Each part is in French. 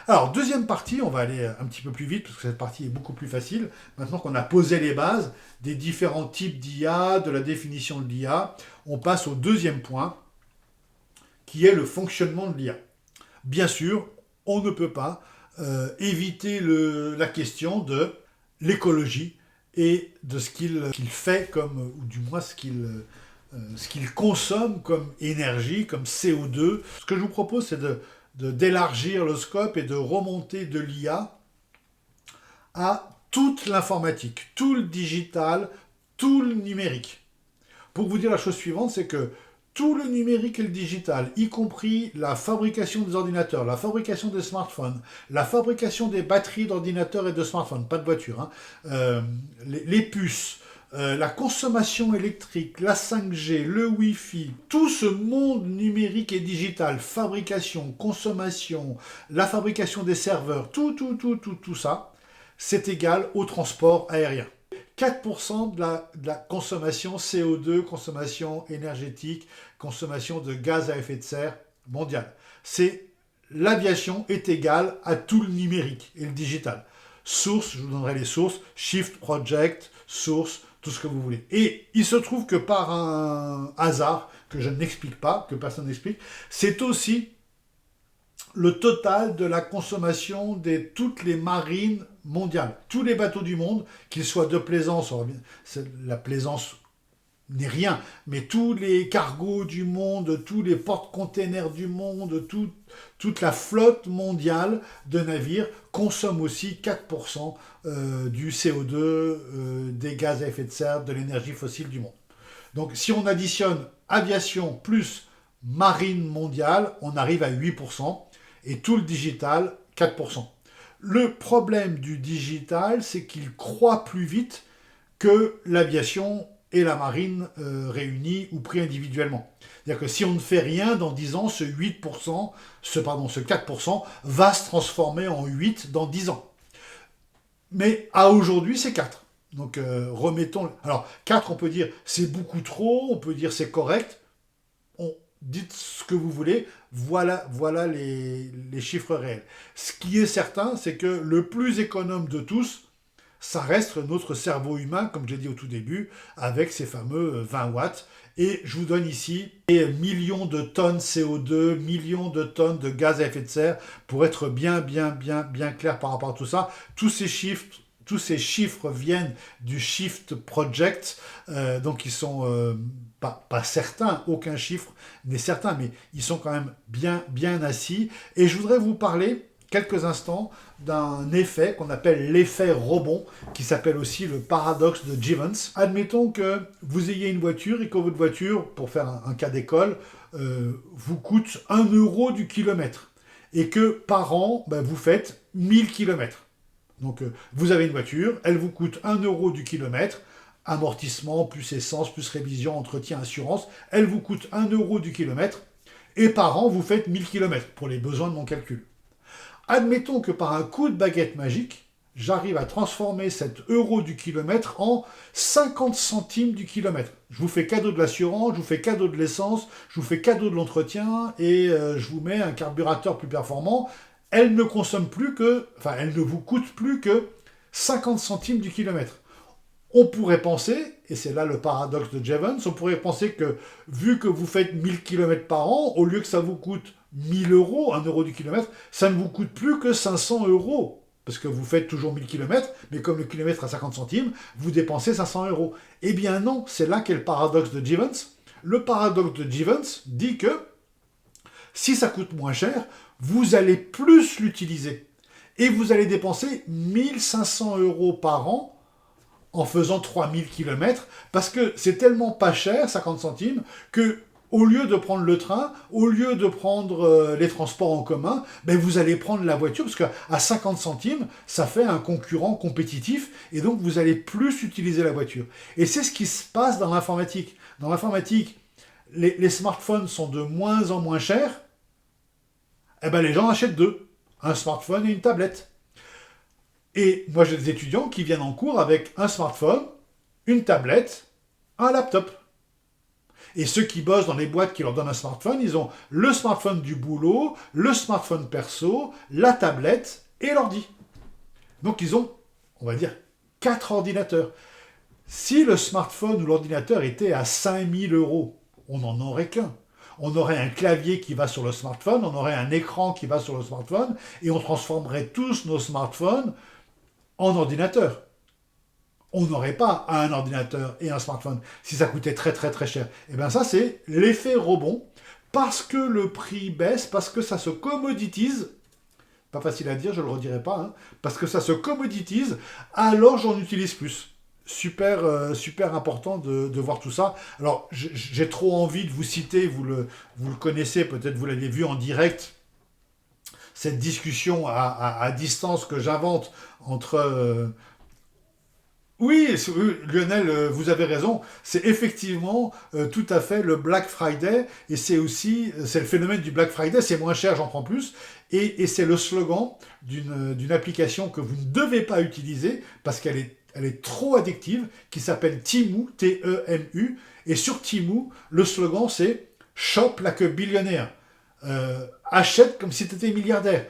Alors, deuxième partie, on va aller un petit peu plus vite, parce que cette partie est beaucoup plus facile. Maintenant qu'on a posé les bases des différents types d'IA, de la définition de l'IA, on passe au deuxième point, qui est le fonctionnement de l'IA. Bien sûr, on ne peut pas éviter la question de l'écologie et de ce qu'il fait comme, ou du moins ce qu'il consomme comme énergie, comme CO2. Ce que je vous propose, c'est d'élargir le scope et de remonter de l'IA à toute l'informatique, tout le digital, tout le numérique. Pour vous dire la chose suivante, c'est que tout le numérique et le digital, y compris la fabrication des ordinateurs, la fabrication des smartphones, la fabrication des batteries d'ordinateurs et de smartphones, pas de voiture, hein, les puces, la consommation électrique, la 5G, le Wi-Fi, tout ce monde numérique et digital, fabrication, consommation, la fabrication des serveurs, tout ça, c'est égal au transport aérien. 4% de la consommation CO2, consommation énergétique, consommation de gaz à effet de serre mondiale. C'est l'aviation est égale à tout le numérique et le digital. Source, je vous donnerai les sources, Shift Project, source, tout ce que vous voulez. Et il se trouve que par un hasard, que je n'explique pas, que personne n'explique, c'est aussi le total de la consommation de toutes les marines mondiales. Tous les bateaux du monde, qu'ils soient de plaisance, la plaisance n'est rien, mais tous les cargos du monde, tous les porte-containers du monde, toute la flotte mondiale de navires consomme aussi 4% du CO2, des gaz à effet de serre, de l'énergie fossile du monde. Donc si on additionne aviation plus marine mondiale, on arrive à 8%, et tout le digital, 4%. Le problème du digital, c'est qu'il croît plus vite que l'aviation et la marine réunies ou pris individuellement. C'est-à-dire que si on ne fait rien, dans 10 ans, ce 8%, ce 4% va se transformer en 8 dans 10 ans. Mais à aujourd'hui, c'est 4. Donc remettons... Alors 4, on peut dire c'est beaucoup trop, on peut dire c'est correct. Dites ce que vous voulez, voilà les chiffres réels. Ce qui est certain, c'est que le plus économe de tous, ça reste notre cerveau humain, comme j'ai dit au tout début, avec ces fameux 20 watts. Et je vous donne ici des millions de tonnes CO2, millions de tonnes de gaz à effet de serre, pour être bien clair par rapport à tout ça. Tous ces chiffres viennent du Shift Project, donc ils sont pas certains, aucun chiffre n'est certain, mais ils sont quand même bien assis. Et je voudrais vous parler quelques instants d'un effet qu'on appelle l'effet rebond, qui s'appelle aussi le paradoxe de Jevons. Admettons que vous ayez une voiture et que votre voiture, pour faire un cas d'école, vous coûte 1 € du kilomètre. Et que par an, vous faites 1000 kilomètres. Donc vous avez une voiture, elle vous coûte 1 € du kilomètre, amortissement, plus essence, plus révision, entretien, assurance, elle vous coûte 1 € du kilomètre, et par an vous faites 1000 kilomètres, pour les besoins de mon calcul. Admettons que par un coup de baguette magique, j'arrive à transformer cet euro du kilomètre en 50 centimes du kilomètre. Je vous fais cadeau de l'assurance, je vous fais cadeau de l'essence, je vous fais cadeau de l'entretien, et je vous mets un carburateur plus performant. Elle ne consomme plus que, enfin, elle ne vous coûte plus que 50 centimes du kilomètre. On pourrait penser, et c'est là le paradoxe de Jevons, on pourrait penser que vu que vous faites 1000 km par an, au lieu que ça vous coûte 1000 €, 1 € du kilomètre, ça ne vous coûte plus que 500 €. Parce que vous faites toujours 1000 km, mais comme le kilomètre à 50 centimes, vous dépensez 500 €. Eh bien non, c'est là qu'est le paradoxe de Jevons. Le paradoxe de Jevons dit que si ça coûte moins cher, vous allez plus l'utiliser. Et vous allez dépenser 1500 € par an en faisant 3000 km, parce que c'est tellement pas cher, 50 centimes, que au lieu de prendre le train, au lieu de prendre les transports en commun, vous allez prendre la voiture, parce qu'à 50 centimes, ça fait un concurrent compétitif, et donc vous allez plus utiliser la voiture. Et c'est ce qui se passe dans l'informatique. Dans l'informatique, les smartphones sont de moins en moins chers, les gens achètent deux, un smartphone et une tablette. Et moi, j'ai des étudiants qui viennent en cours avec un smartphone, une tablette, un laptop. Et ceux qui bossent dans les boîtes qui leur donnent un smartphone, ils ont le smartphone du boulot, le smartphone perso, la tablette et l'ordi. Donc ils ont, on va dire, 4 ordinateurs. Si le smartphone ou l'ordinateur était à 5000 euros, on n'en aurait qu'un. On aurait un clavier qui va sur le smartphone, on aurait un écran qui va sur le smartphone, et on transformerait tous nos smartphones en ordinateurs. On n'aurait pas un ordinateur et un smartphone si ça coûtait très très très cher. Et bien ça, c'est l'effet rebond, parce que le prix baisse, parce que ça se commoditise. Pas facile à dire, je ne le redirai pas, hein, parce que ça se commoditise, alors j'en utilise plus. Super important de voir tout ça. Alors, j'ai trop envie de vous citer, vous le connaissez, peut-être vous l'avez vu en direct, cette discussion à distance que j'invente entre... Oui, Lionel, vous avez raison. C'est effectivement tout à fait le Black Friday, et c'est le phénomène du Black Friday, c'est moins cher, j'en prends plus, et c'est le slogan d'une application que vous ne devez pas utiliser, parce elle est trop addictive, qui s'appelle Temu, T-E-M-U, et sur Temu, le slogan c'est Shop like a billionaire. Achète comme si tu étais milliardaire.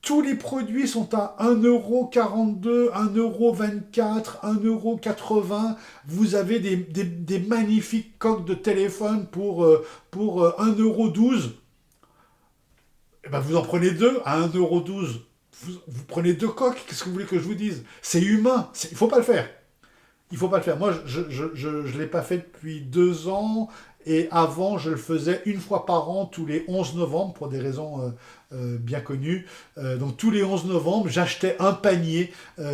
Tous les produits sont à 1,42 €, 1,24 €, 1,80 €. Vous avez des magnifiques coques de téléphone pour 1,12 €. Eh ben vous en prenez deux à 1,12 €. Vous prenez deux coques, qu'est-ce que vous voulez que je vous dise? C'est humain, il ne faut pas le faire. Il faut pas le faire. Moi, je ne l'ai pas fait depuis 2 ans. Et avant, je le faisais une fois par an, tous les 11 novembre, pour des raisons bien connues. Donc tous les 11 novembre, j'achetais un panier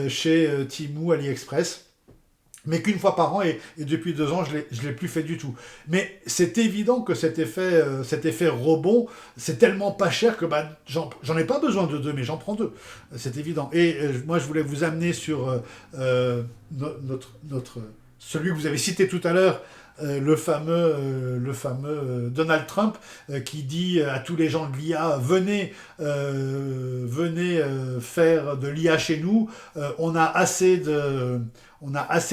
chez Temu, AliExpress. Mais qu'une fois par an, et depuis 2 ans, je ne l'ai plus fait du tout. Mais c'est évident que cet effet rebond, c'est tellement pas cher que bah, j'en ai pas besoin de deux, mais j'en prends deux. C'est évident. Et moi, je voulais vous amener sur celui que vous avez cité tout à l'heure, le fameux Donald Trump qui dit à tous les gens de l'IA, venez faire de l'IA chez nous, on a assez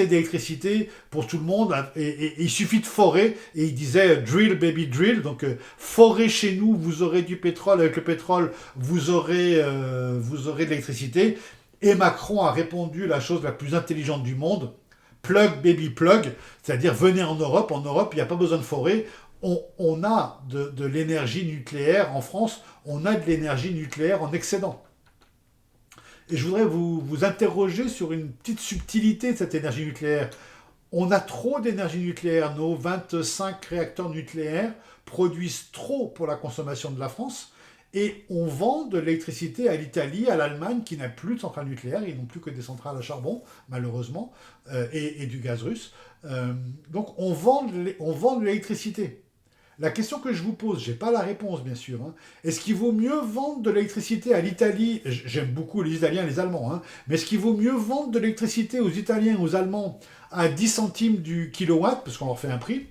d'électricité pour tout le monde, et il suffit de forer, et il disait drill baby drill, donc forer chez nous, vous aurez du pétrole, avec le pétrole vous aurez de l'électricité. Et Macron a répondu la chose la plus intelligente du monde: plug baby plug, c'est-à-dire venez en Europe, il n'y a pas besoin de forer, on a de l'énergie nucléaire en France, on a de l'énergie nucléaire en excédent. Et je voudrais vous interroger sur une petite subtilité de cette énergie nucléaire. On a trop d'énergie nucléaire, nos 25 réacteurs nucléaires produisent trop pour la consommation de la France, et on vend de l'électricité à l'Italie, à l'Allemagne, qui n'a plus de centrales nucléaires, ils n'ont plus que des centrales à charbon, malheureusement, et du gaz russe. Donc on vend de l'électricité. La question que je vous pose, je n'ai pas la réponse bien sûr, hein. Est-ce qu'il vaut mieux vendre de l'électricité à l'Italie? J'aime beaucoup les Italiens et les Allemands, hein. Mais est-ce qu'il vaut mieux vendre de l'électricité aux Italiens et aux Allemands à 10 centimes du kilowatt, parce qu'on leur fait un prix?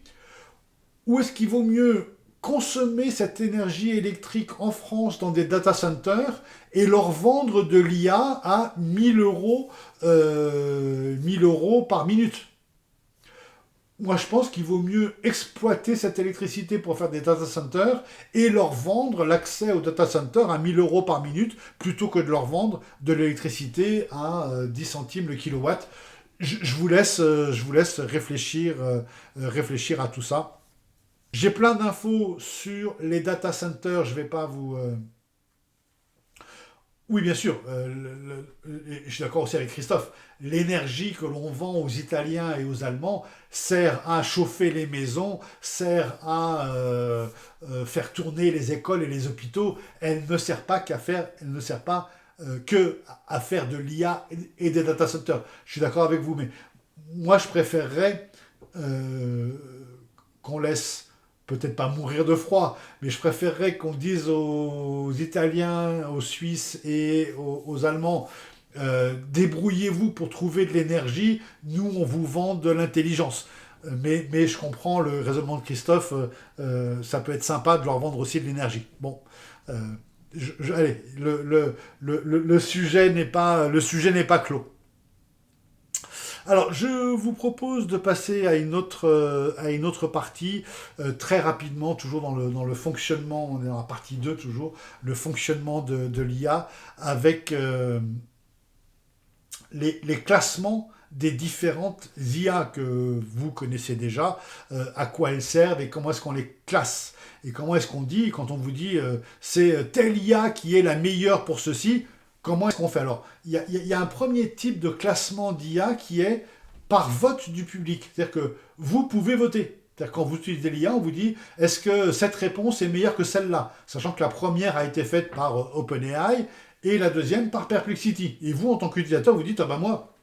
Ou est-ce qu'il vaut mieux consommer cette énergie électrique en France dans des data centers et leur vendre de l'IA à 1000 euros, 1000 € par minute? Moi, je pense qu'il vaut mieux exploiter cette électricité pour faire des data centers et leur vendre l'accès aux data centers à 1000 € par minute, plutôt que de leur vendre de l'électricité à 10 centimes le kilowatt. Je vous laisse réfléchir à tout ça. J'ai plein d'infos sur les data centers, je ne vais pas vous... Oui, bien sûr, je suis d'accord aussi avec Christophe. L'énergie que l'on vend aux Italiens et aux Allemands sert à chauffer les maisons, sert à faire tourner les écoles et les hôpitaux. Elle ne sert pas que à faire de l'IA et des data centers. Je suis d'accord avec vous, mais moi je préférerais qu'on laisse peut-être pas mourir de froid, mais je préférerais qu'on dise aux Italiens, aux Suisses et aux Allemands, débrouillez-vous pour trouver de l'énergie, nous on vous vend de l'intelligence. Mais je comprends le raisonnement de Christophe, ça peut être sympa de leur vendre aussi de l'énergie. Bon, allez, le sujet n'est pas clos. Alors, je vous propose de passer à une autre partie, très rapidement, toujours dans le fonctionnement, on est dans la partie 2 toujours, le fonctionnement de l'IA, avec les classements des différentes IA que vous connaissez déjà, à quoi elles servent et comment est-ce qu'on les classe. Et comment est-ce qu'on dit, quand on vous dit c'est telle IA qui est la meilleure pour ceci, comment est-ce qu'on fait? Alors, il y a un premier type de classement d'IA qui est par vote du public. C'est-à-dire que vous pouvez voter. C'est-à-dire quand vous utilisez l'IA, on vous dit est-ce que cette réponse est meilleure que celle-là? Sachant que la première a été faite par OpenAI et la deuxième par Perplexity. Et vous, en tant qu'utilisateur, vous dites ah ben moi,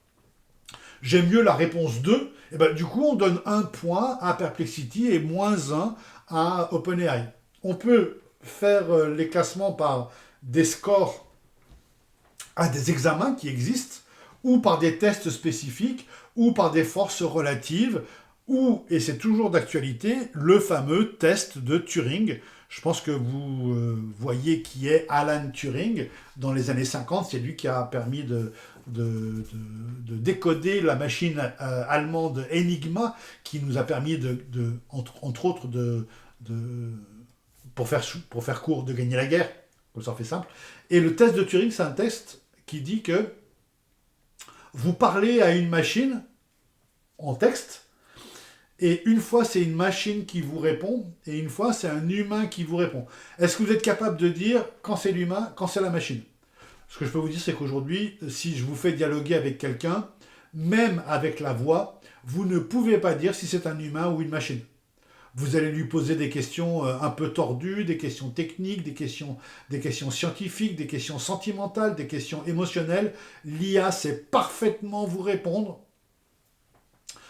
j'aime mieux la réponse 2. Et ben, du coup, on donne un point à Perplexity et moins un à OpenAI. On peut faire les classements par des scores à des examens qui existent, ou par des tests spécifiques, ou par des forces relatives, ou, et c'est toujours d'actualité, le fameux test de Turing. Je pense que vous voyez qui est Alan Turing. Dans les années 50, c'est lui qui a permis de décoder la machine allemande Enigma, qui nous a permis, entre autres, pour faire court, de gagner la guerre, comme ça on fait simple. Et le test de Turing, c'est un test qui dit que vous parlez à une machine en texte, et une fois c'est une machine qui vous répond, et une fois c'est un humain qui vous répond. Est-ce que vous êtes capable de dire quand c'est l'humain, quand c'est la machine? Ce que je peux vous dire, c'est qu'aujourd'hui, si je vous fais dialoguer avec quelqu'un, même avec la voix, vous ne pouvez pas dire si c'est un humain ou une machine. Vous allez lui poser des questions un peu tordues, des questions techniques, des questions scientifiques, des questions sentimentales, des questions émotionnelles. L'IA sait parfaitement vous répondre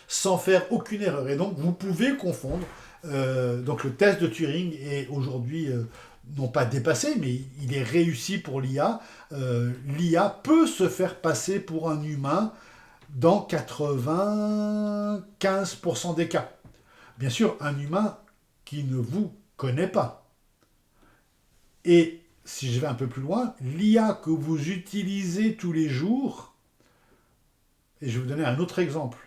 sans faire aucune erreur. Et donc, vous pouvez confondre. Donc, le test de Turing est aujourd'hui non pas dépassé, mais il est réussi pour l'IA. L'IA peut se faire passer pour un humain dans 95% des cas. Bien sûr, un humain qui ne vous connaît pas. Et si je vais un peu plus loin, l'IA que vous utilisez tous les jours, et je vais vous donner un autre exemple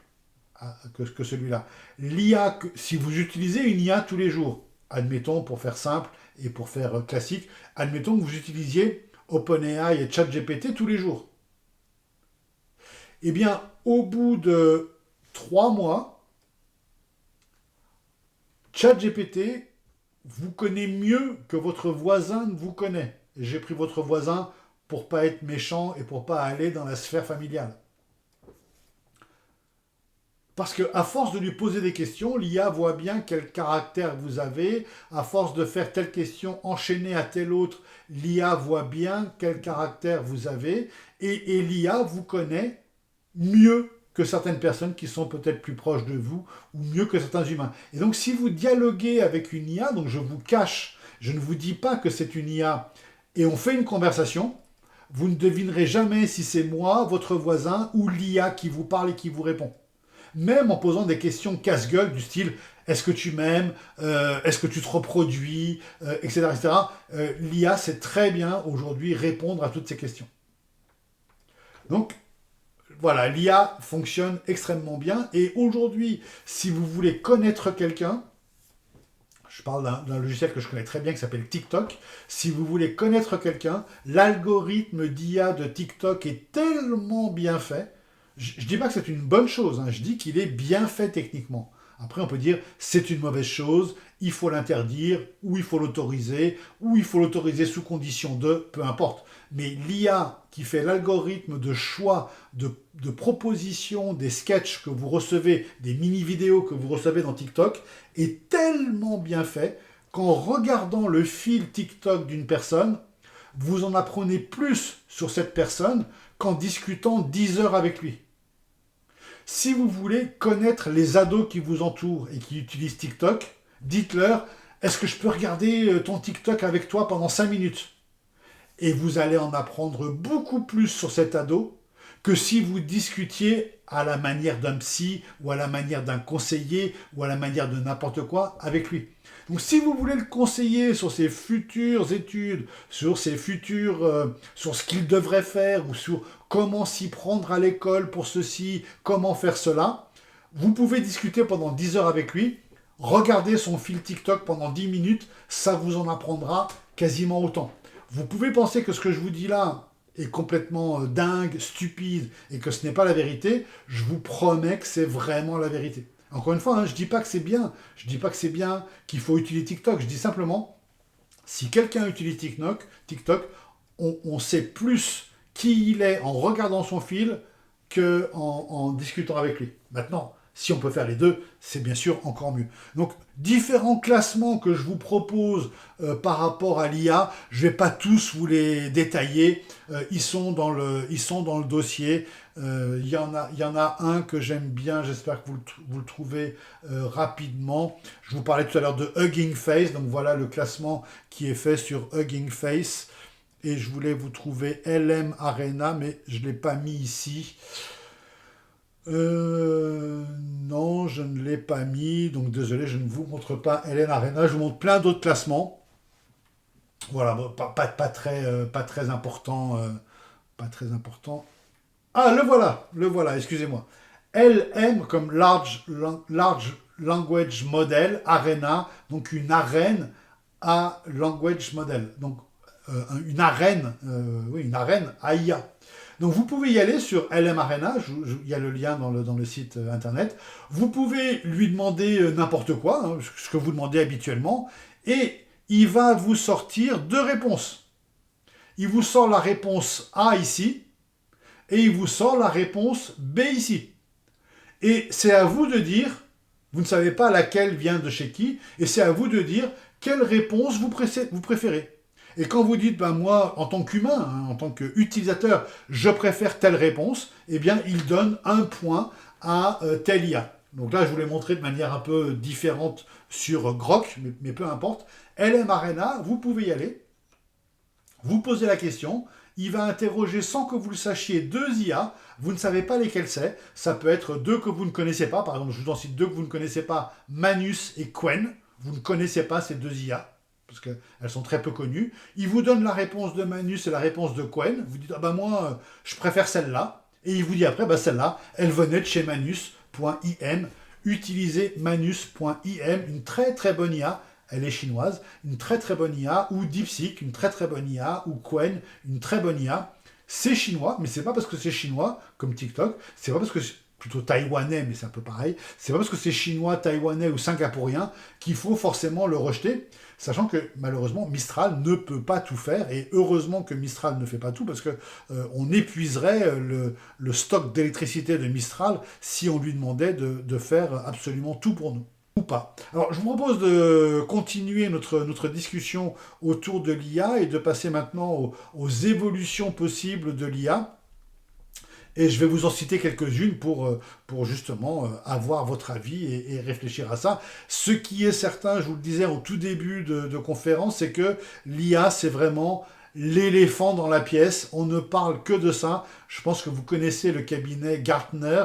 que celui-là. L'IA, si vous utilisez une IA tous les jours, admettons pour faire simple et pour faire classique, admettons que vous utilisiez OpenAI et ChatGPT tous les jours. Eh bien, au bout de 3 mois, ChatGPT vous connaît mieux que votre voisin ne vous connaît. J'ai pris votre voisin pour pas être méchant et pour pas aller dans la sphère familiale. Parce qu'à force de lui poser des questions, l'IA voit bien quel caractère vous avez. À force de faire telle question enchaînée à telle autre, l'IA voit bien quel caractère vous avez. Et l'IA vous connaît mieux que certaines personnes qui sont peut-être plus proches de vous, ou mieux que certains humains. Et donc si vous dialoguez avec une IA, donc je vous cache, je ne vous dis pas que c'est une IA, et on fait une conversation, vous ne devinerez jamais si c'est moi, votre voisin, ou l'IA qui vous parle et qui vous répond. Même en posant des questions casse-gueule du style « Est-ce que tu m'aimes Est-ce que tu te reproduis etc. etc. L'IA sait très bien aujourd'hui répondre à toutes ces questions. Donc, voilà, l'IA fonctionne extrêmement bien. Et aujourd'hui, si vous voulez connaître quelqu'un, je parle d'un logiciel que je connais très bien qui s'appelle TikTok. Si vous voulez connaître quelqu'un, l'algorithme d'IA de TikTok est tellement bien fait. Je ne dis pas que c'est une bonne chose, je dis qu'il est bien fait techniquement. Après, on peut dire c'est une mauvaise chose, il faut l'interdire, ou il faut l'autoriser sous condition de, peu importe. Mais l'IA qui fait l'algorithme de choix, de proposition des sketchs que vous recevez, des mini-vidéos que vous recevez dans TikTok, est tellement bien fait qu'en regardant le fil TikTok d'une personne, vous en apprenez plus sur cette personne qu'en discutant 10 heures avec lui. Si vous voulez connaître les ados qui vous entourent et qui utilisent TikTok, dites-leur « Est-ce que je peux regarder ton TikTok avec toi pendant 5 minutes ?» Et vous allez en apprendre beaucoup plus sur cet ado que si vous discutiez à la manière d'un psy ou à la manière d'un conseiller ou à la manière de n'importe quoi avec lui. Donc si vous voulez le conseiller sur ses futures études, sur sur ce qu'il devrait faire ou sur comment s'y prendre à l'école pour ceci, comment faire cela, vous pouvez discuter pendant 10 heures avec lui, regardez son fil TikTok pendant 10 minutes, ça vous en apprendra quasiment autant. Vous pouvez penser que ce que je vous dis là est complètement dingue, stupide et que ce n'est pas la vérité, je vous promets que c'est vraiment la vérité. Encore une fois, hein, je ne dis pas que c'est bien, je ne dis pas que c'est bien qu'il faut utiliser TikTok, je dis simplement, si quelqu'un utilise TikTok, on sait plus qui il est en regardant son fil qu'en discutant avec lui. Maintenant, si on peut faire les deux, c'est bien sûr encore mieux. Donc, différents classements que je vous propose par rapport à l'IA, je ne vais pas tous vous les détailler, ils sont dans le dossier. Il y en a un que j'aime bien, j'espère que vous le trouvez rapidement. Je vous parlais tout à l'heure de Hugging Face, donc voilà le classement qui est fait sur Hugging Face. Et je voulais vous trouver LM Arena, mais je ne l'ai pas mis ici. Non, je ne l'ai pas mis, donc désolé, je ne vous montre pas LM Arena, je vous montre plein d'autres classements. Voilà, bon, pas très important. Pas très important. Ah, le voilà, excusez-moi. LM comme Large Language Model, Arena, donc une arène à Language Model. Donc une arène à IA. Donc vous pouvez y aller sur LM Arena, il y a le lien dans le site internet. Vous pouvez lui demander n'importe quoi, hein, ce que vous demandez habituellement, et il va vous sortir deux réponses. Il vous sort la réponse A ici, et il vous sort la réponse B ici. Et c'est à vous de dire, vous ne savez pas laquelle vient de chez qui, et c'est à vous de dire quelle réponse vous préférez. Et quand vous dites, ben moi, en tant qu'humain, hein, en tant qu'utilisateur, je préfère telle réponse, eh bien, il donne un point à telle IA. Donc là, je vous l'ai montré de manière un peu différente sur Grok, mais peu importe. LM Arena, vous pouvez y aller, vous posez la question, il va interroger sans que vous le sachiez deux IA, vous ne savez pas lesquels c'est, ça peut être deux que vous ne connaissez pas, par exemple, je vous en cite deux que vous ne connaissez pas, Manus et Qwen, vous ne connaissez pas ces deux IA, parce qu'elles sont très peu connues. Il vous donne la réponse de Manus et la réponse de Qwen. Vous dites, ah ben moi, je préfère celle-là. Et il vous dit après, ben celle-là, elle venait de chez manus.im. Utilisez manus.im, une très très bonne IA. Elle est chinoise, une très très bonne IA. Ou DeepSeek, une très très bonne IA. Ou Qwen, une très bonne IA. C'est chinois, mais c'est pas parce que c'est chinois, comme TikTok. C'est pas parce que plutôt taïwanais, mais c'est un peu pareil. C'est pas parce que c'est chinois, taïwanais ou singapourien qu'il faut forcément le rejeter, sachant que malheureusement Mistral ne peut pas tout faire, et heureusement que Mistral ne fait pas tout, parce que on épuiserait le stock d'électricité de Mistral si on lui demandait de faire absolument tout pour nous. Ou pas. Alors je vous propose de continuer notre discussion autour de l'IA et de passer maintenant aux évolutions possibles de l'IA. Et je vais vous en citer quelques-unes pour justement avoir votre avis et réfléchir à ça. Ce qui est certain, je vous le disais au tout début de conférence, c'est que l'IA, c'est vraiment l'éléphant dans la pièce. On ne parle que de ça. Je pense que vous connaissez le cabinet Gartner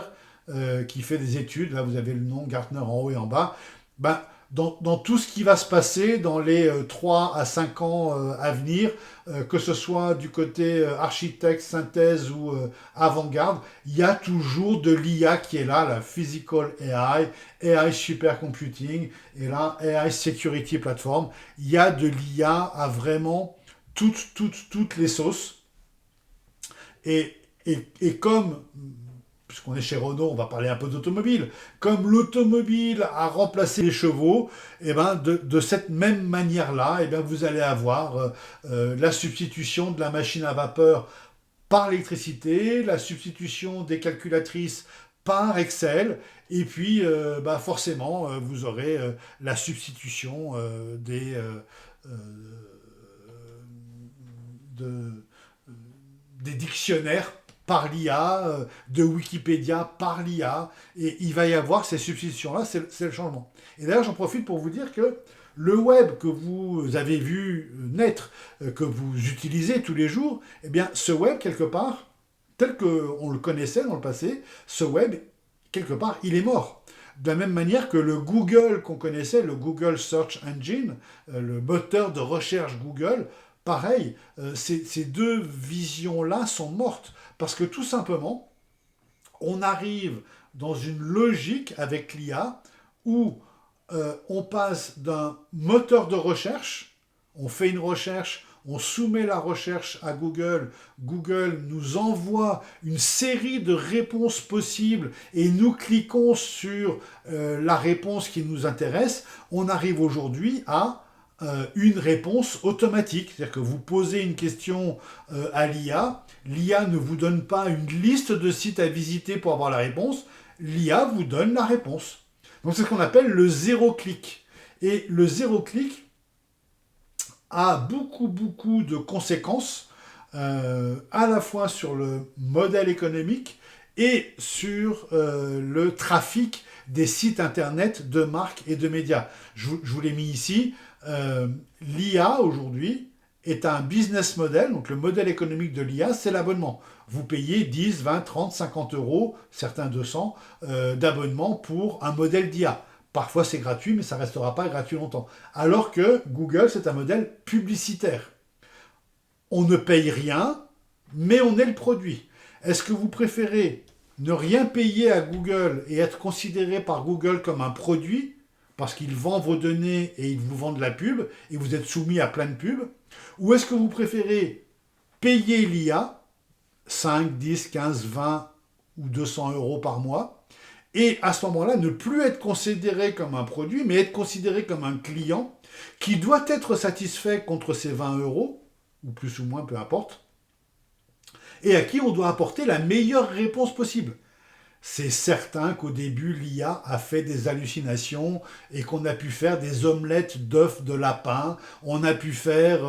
qui fait des études. Là, vous avez le nom Gartner en haut et en bas. Ben, dans tout ce qui va se passer dans les 3 à 5 ans à venir, que ce soit du côté architecte, synthèse ou avant-garde, il y a toujours de l'IA qui est là, la Physical AI, AI Supercomputing, et là, AI Security Platform. Il y a de l'IA à vraiment toutes les sauces. Et comme puisqu'on est chez Renault, on va parler un peu d'automobile. Comme l'automobile a remplacé les chevaux, et ben de cette même manière-là, et ben vous allez avoir la substitution de la machine à vapeur par l'électricité, la substitution des calculatrices par Excel, et puis forcément, vous aurez la substitution des dictionnaires par l'IA, de Wikipédia par l'IA, et il va y avoir ces substitutions-là, c'est le changement. Et d'ailleurs, j'en profite pour vous dire que le web que vous avez vu naître, que vous utilisez tous les jours, eh bien, ce web, quelque part, tel qu'on le connaissait dans le passé, ce web, quelque part, il est mort. De la même manière que le Google qu'on connaissait, le Google Search Engine, le moteur de recherche Google, pareil, ces deux visions-là sont mortes. Parce que tout simplement, on arrive dans une logique avec l'IA où on passe d'un moteur de recherche, on fait une recherche, on soumet la recherche à Google, Google nous envoie une série de réponses possibles et nous cliquons sur la réponse qui nous intéresse, on arrive aujourd'hui à une réponse automatique. C'est-à-dire que vous posez une question à l'IA ne vous donne pas une liste de sites à visiter pour avoir la réponse, l'IA vous donne la réponse. Donc c'est ce qu'on appelle le zéro-clic. Et le zéro-clic a beaucoup de conséquences, à la fois sur le modèle économique et sur le trafic des sites internet de marques et de médias. Je vous l'ai mis ici. L'IA aujourd'hui est un business model, donc le modèle économique de l'IA, c'est l'abonnement. Vous payez 10, 20, 30, 50 euros, certains 200, d'abonnement pour un modèle d'IA. Parfois c'est gratuit, mais ça ne restera pas gratuit longtemps. Alors que Google, c'est un modèle publicitaire. On ne paye rien, mais on est le produit. Est-ce que vous préférez ne rien payer à Google et être considéré par Google comme un produit, parce qu'il vend vos données et il vous vend de la pub, et vous êtes soumis à plein de pubs, ou est-ce que vous préférez payer l'IA, 5, 10, 15, 20 ou 200 euros par mois, et à ce moment-là, ne plus être considéré comme un produit, mais être considéré comme un client qui doit être satisfait contre ses 20 euros, ou plus ou moins, peu importe, et à qui on doit apporter la meilleure réponse possible. C'est certain qu'au début, l'IA a fait des hallucinations et qu'on a pu faire des omelettes d'œufs de lapin, on a pu faire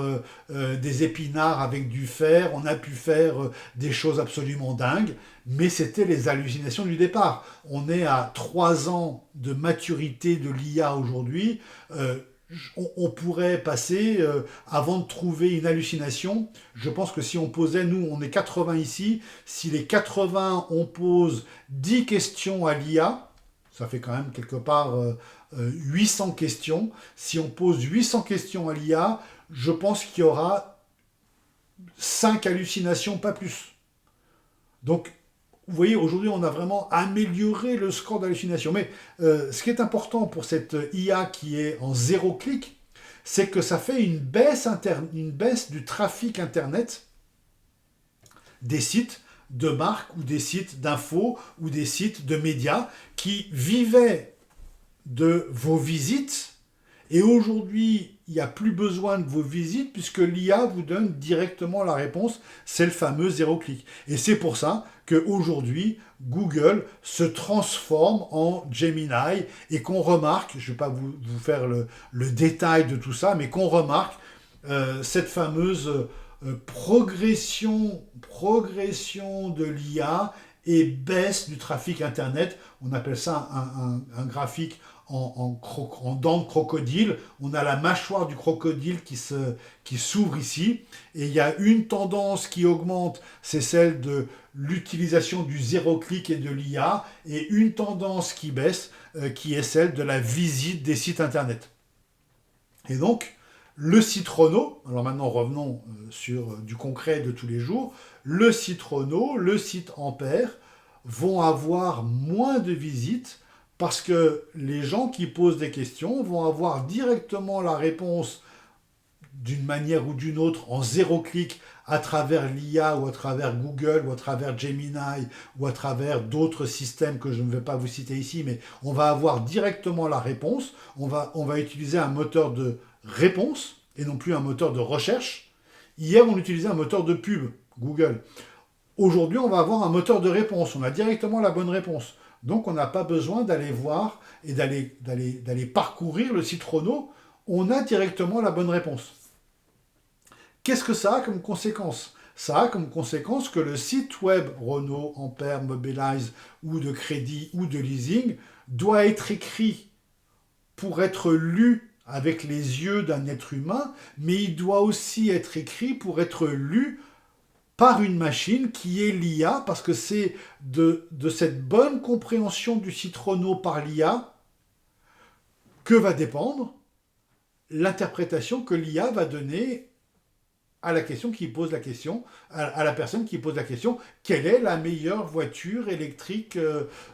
des épinards avec du fer, on a pu faire des choses absolument dingues, mais c'était les hallucinations du départ. On est à 3 ans de maturité de l'IA aujourd'hui. On pourrait passer, avant de trouver une hallucination, je pense que si on posait, nous on est 80 ici, si les 80 on pose 10 questions à l'IA, ça fait quand même quelque part 800 questions, si on pose 800 questions à l'IA, je pense qu'il y aura 5 hallucinations, pas plus. Donc, vous voyez, aujourd'hui, on a vraiment amélioré le score d'hallucination. Mais ce qui est important pour cette IA qui est en zéro clic, c'est que ça fait une baisse du trafic Internet des sites de marques ou des sites d'infos ou des sites de médias qui vivaient de vos visites. Et aujourd'hui, il n'y a plus besoin de vos visites puisque l'IA vous donne directement la réponse. C'est le fameux zéro-clic. Et c'est pour ça qu'aujourd'hui, Google se transforme en Gemini et qu'on remarque, je ne vais pas vous faire le détail de tout ça, mais qu'on remarque cette fameuse progression de l'IA et baisse du trafic Internet. On appelle ça un graphique en dents de crocodile. On a la mâchoire du crocodile qui s'ouvre ici. Et il y a une tendance qui augmente, c'est celle de l'utilisation du zéro-clic et de l'IA. Et une tendance qui baisse, qui est celle de la visite des sites Internet. Et donc, le site Renault, alors maintenant revenons sur du concret de tous les jours, le site Renault, le site Ampère vont avoir moins de visites parce que les gens qui posent des questions vont avoir directement la réponse d'une manière ou d'une autre en zéro clic à travers l'IA ou à travers Google ou à travers Gemini ou à travers d'autres systèmes que je ne vais pas vous citer ici, mais on va avoir directement la réponse. On va utiliser un moteur de réponse et non plus un moteur de recherche. Hier, on utilisait un moteur de pub, Google. Aujourd'hui, on va avoir un moteur de réponse. On a directement la bonne réponse. Donc, on n'a pas besoin d'aller voir et d'aller parcourir le site Renault. On a directement la bonne réponse. Qu'est-ce que ça a comme conséquence? Ça a comme conséquence que le site web Renault, Ampère, Mobilize ou de crédit ou de leasing doit être écrit pour être lu avec les yeux d'un être humain, mais il doit aussi être écrit pour être lu par une machine qui est l'IA, parce que c'est de cette bonne compréhension du Citrono par l'IA que va dépendre l'interprétation que l'IA va donner à la question qui pose la question, à la personne qui pose la question, quelle est la meilleure voiture électrique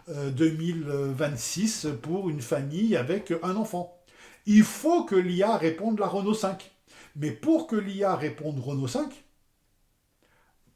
2026 pour une famille avec un enfant? Il faut que l'IA réponde la Renault 5. Mais pour que l'IA réponde Renault 5,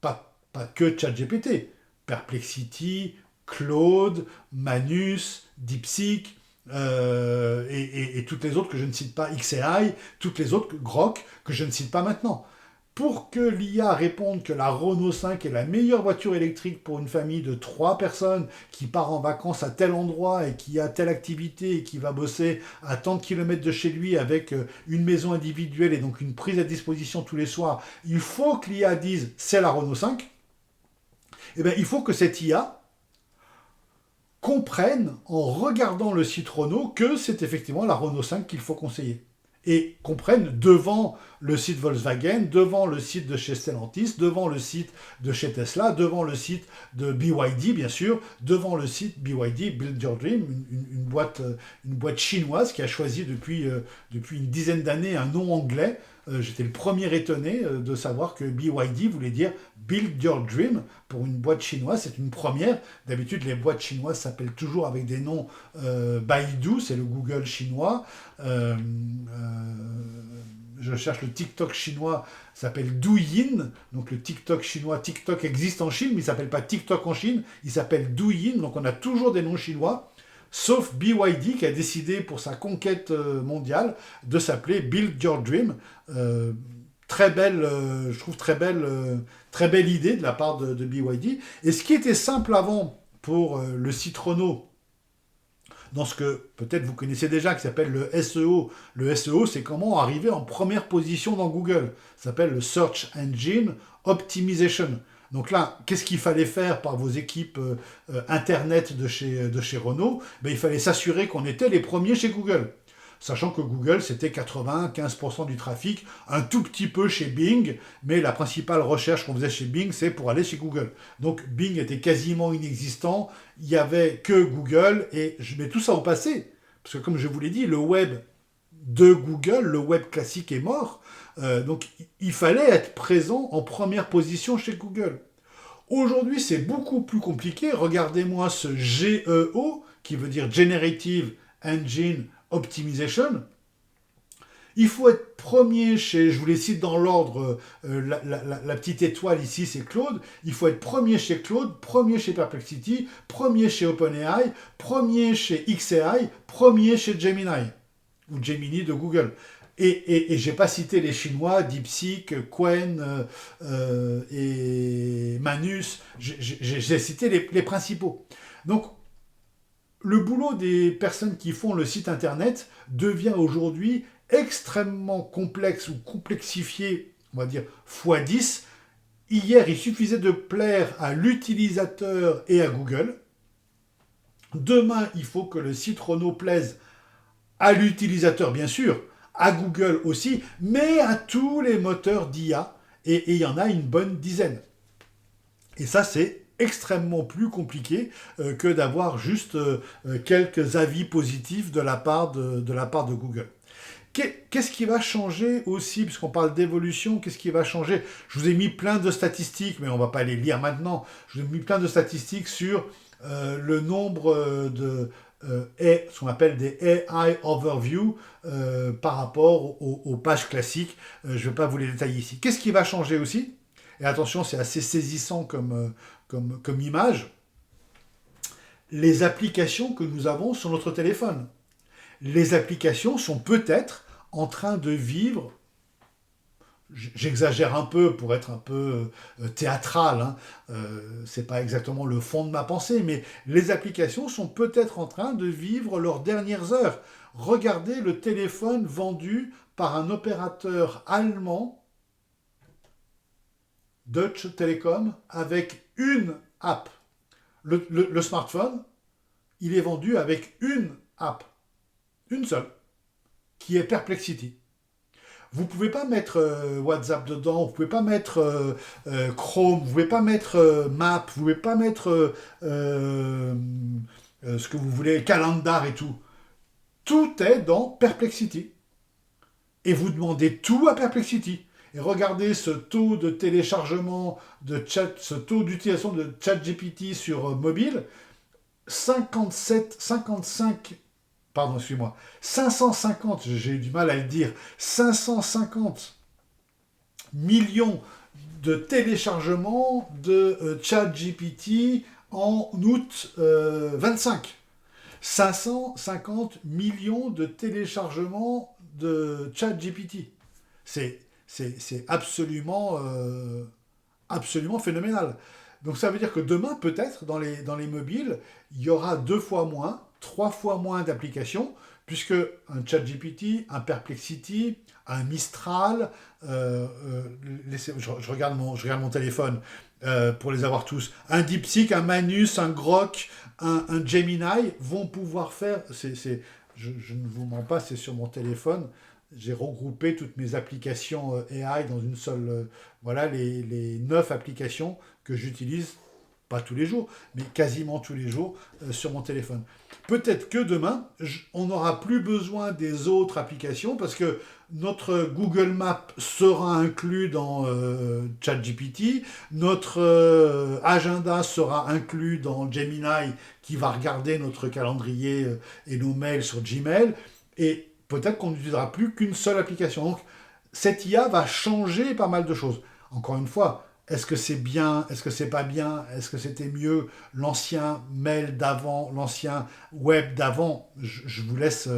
pas que ChatGPT, Perplexity, Claude, Manus, DeepSeek, et toutes les autres que je ne cite pas, XAI, toutes les autres, Grok, que je ne cite pas maintenant. Pour que l'IA réponde que la Renault 5 est la meilleure voiture électrique pour une famille de 3 personnes qui part en vacances à tel endroit et qui a telle activité et qui va bosser à tant de kilomètres de chez lui avec une maison individuelle et donc une prise à disposition tous les soirs, il faut que l'IA dise c'est la Renault 5. Eh bien, il faut que cette IA comprenne en regardant le site Renault que c'est effectivement la Renault 5 qu'il faut conseiller. Et comprennent devant le site Volkswagen, devant le site de chez Stellantis, devant le site de chez Tesla, devant le site de BYD, bien sûr, devant le site BYD, Build Your Dream, une boîte chinoise qui a choisi depuis une dizaine d'années un nom anglais. J'étais le premier étonné de savoir que BYD voulait dire Build Your Dream pour une boîte chinoise. C'est une première. D'habitude, les boîtes chinoises s'appellent toujours avec des noms Baidu, c'est le Google chinois. Je cherche le TikTok chinois, ça s'appelle Douyin. Donc le TikTok chinois, TikTok existe en Chine, mais il ne s'appelle pas TikTok en Chine, il s'appelle Douyin. Donc on a toujours des noms chinois. Sauf BYD qui a décidé pour sa conquête mondiale de s'appeler Build Your Dream. Très belle, je trouve très belle idée de la part de BYD. Et ce qui était simple avant pour le site Renault, dans ce que peut-être vous connaissez déjà, qui s'appelle le SEO. Le SEO, c'est comment arriver en première position dans Google. Ça s'appelle le Search Engine Optimization. Donc là, qu'est-ce qu'il fallait faire par vos équipes Internet de chez Renault? Il fallait s'assurer qu'on était les premiers chez Google. Sachant que Google, c'était 95% du trafic, un tout petit peu chez Bing, mais la principale recherche qu'on faisait chez Bing, c'est pour aller chez Google. Donc Bing était quasiment inexistant, il n'y avait que Google, et je mets tout ça au passé, parce que comme je vous l'ai dit, le web de Google, le web classique est mort, donc il fallait être présent en première position chez Google. Aujourd'hui, c'est beaucoup plus compliqué. Regardez-moi ce GEO, qui veut dire Generative Engine Optimization. Il faut être premier chez, je vous les cite dans l'ordre, la petite étoile ici c'est Claude, il faut être premier chez Claude, premier chez Perplexity, premier chez OpenAI, premier chez XAI, premier chez Gemini, ou Gemini de Google. Et j'ai pas cité les Chinois, DeepSeek, Qwen et Manus, j'ai cité les principaux. Donc, le boulot des personnes qui font le site internet devient aujourd'hui extrêmement complexe ou complexifié, on va dire x10. Hier, il suffisait de plaire à l'utilisateur et à Google. Demain, il faut que le site Renault plaise à l'utilisateur, bien sûr, à Google aussi, mais à tous les moteurs d'IA. Et il y en a une bonne dizaine. Et ça, c'est extrêmement plus compliqué que d'avoir juste quelques avis positifs de la part de Google. Qu'est-ce qui va changer aussi, puisqu'on parle d'évolution, qu'est-ce qui va changer? Je vous ai mis plein de statistiques, mais on ne va pas les lire maintenant. Je vous ai mis plein de statistiques sur le nombre de ce qu'on appelle des AI Overview par rapport aux pages classiques. Je ne vais pas vous les détailler ici. Qu'est-ce qui va changer aussi? Et attention, c'est assez saisissant comme image. Les applications que nous avons sur notre téléphone. Les applications sont peut-être en train de vivre, j'exagère un peu pour être un peu théâtral, hein, c'est pas exactement le fond de ma pensée, mais les applications sont peut-être en train de vivre leurs dernières heures. Regardez le téléphone vendu par un opérateur allemand, Deutsche Telekom, avec une app. Le smartphone, il est vendu avec une app, une seule, qui est Perplexity. Vous pouvez pas mettre WhatsApp dedans, vous pouvez pas mettre Chrome, vous pouvez pas mettre Map, vous pouvez pas mettre ce que vous voulez, Calendar et tout. Tout est dans Perplexity. Et vous demandez tout à Perplexity. Et regardez ce taux de téléchargement de chat, ce taux d'utilisation de ChatGPT sur mobile, 55, pardon, excusez-moi, 550, j'ai eu du mal à le dire, 550 millions de téléchargements de ChatGPT en août 25. 550 millions de téléchargements de ChatGPT. C'est absolument, absolument phénoménal. Donc ça veut dire que demain, peut-être, dans les mobiles, il y aura 2 fois moins, 3 fois moins d'applications, puisque un ChatGPT, un Perplexity, un Mistral, je regarde mon téléphone pour les avoir tous, un DeepSeek, un Manus, un Grok, un Gemini vont pouvoir faire, je ne vous mens pas, c'est sur mon téléphone, j'ai regroupé toutes mes applications AI dans une seule, voilà les 9 applications que j'utilise, pas tous les jours, mais quasiment tous les jours sur mon téléphone. Peut-être que demain, on n'aura plus besoin des autres applications parce que notre Google Maps sera inclus dans ChatGPT, notre agenda sera inclus dans Gemini qui va regarder notre calendrier et nos mails sur Gmail, et peut-être qu'on n'utilisera plus qu'une seule application. Donc, cette IA va changer pas mal de choses. Encore une fois, est-ce que c'est bien? Est-ce que c'est pas bien? Est-ce que c'était mieux l'ancien mail d'avant, l'ancien web d'avant? Je vous laisse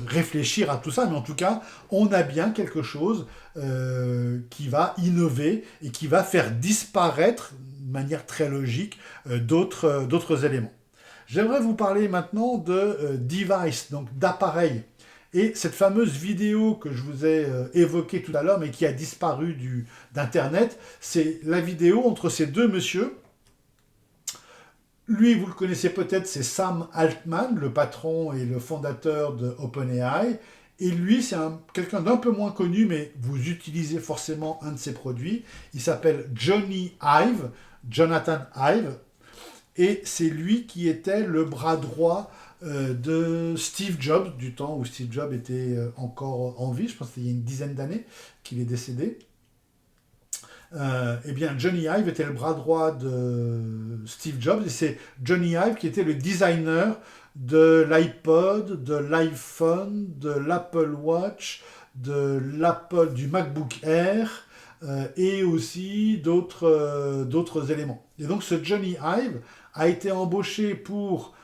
réfléchir à tout ça, mais en tout cas, on a bien quelque chose qui va innover et qui va faire disparaître, de manière très logique, d'autres éléments. J'aimerais vous parler maintenant de device, donc d'appareil. Et cette fameuse vidéo que je vous ai évoquée tout à l'heure, mais qui a disparu d'Internet, c'est la vidéo entre ces deux messieurs. Lui, vous le connaissez peut-être, c'est Sam Altman, le patron et le fondateur de OpenAI. Et lui, c'est quelqu'un d'un peu moins connu, mais vous utilisez forcément un de ses produits. Il s'appelle Johnny Ive, Jonathan Ive. Et c'est lui qui était le bras droit de Steve Jobs, du temps où Steve Jobs était encore en vie. Je pense qu'il y a une dizaine d'années qu'il est décédé. Eh bien, Johnny Ive était le bras droit de Steve Jobs, et c'est Johnny Ive qui était le designer de l'iPod, de l'iPhone, de l'Apple Watch, du MacBook Air, et aussi d'autres éléments. Et donc ce Johnny Ive a été embauché pour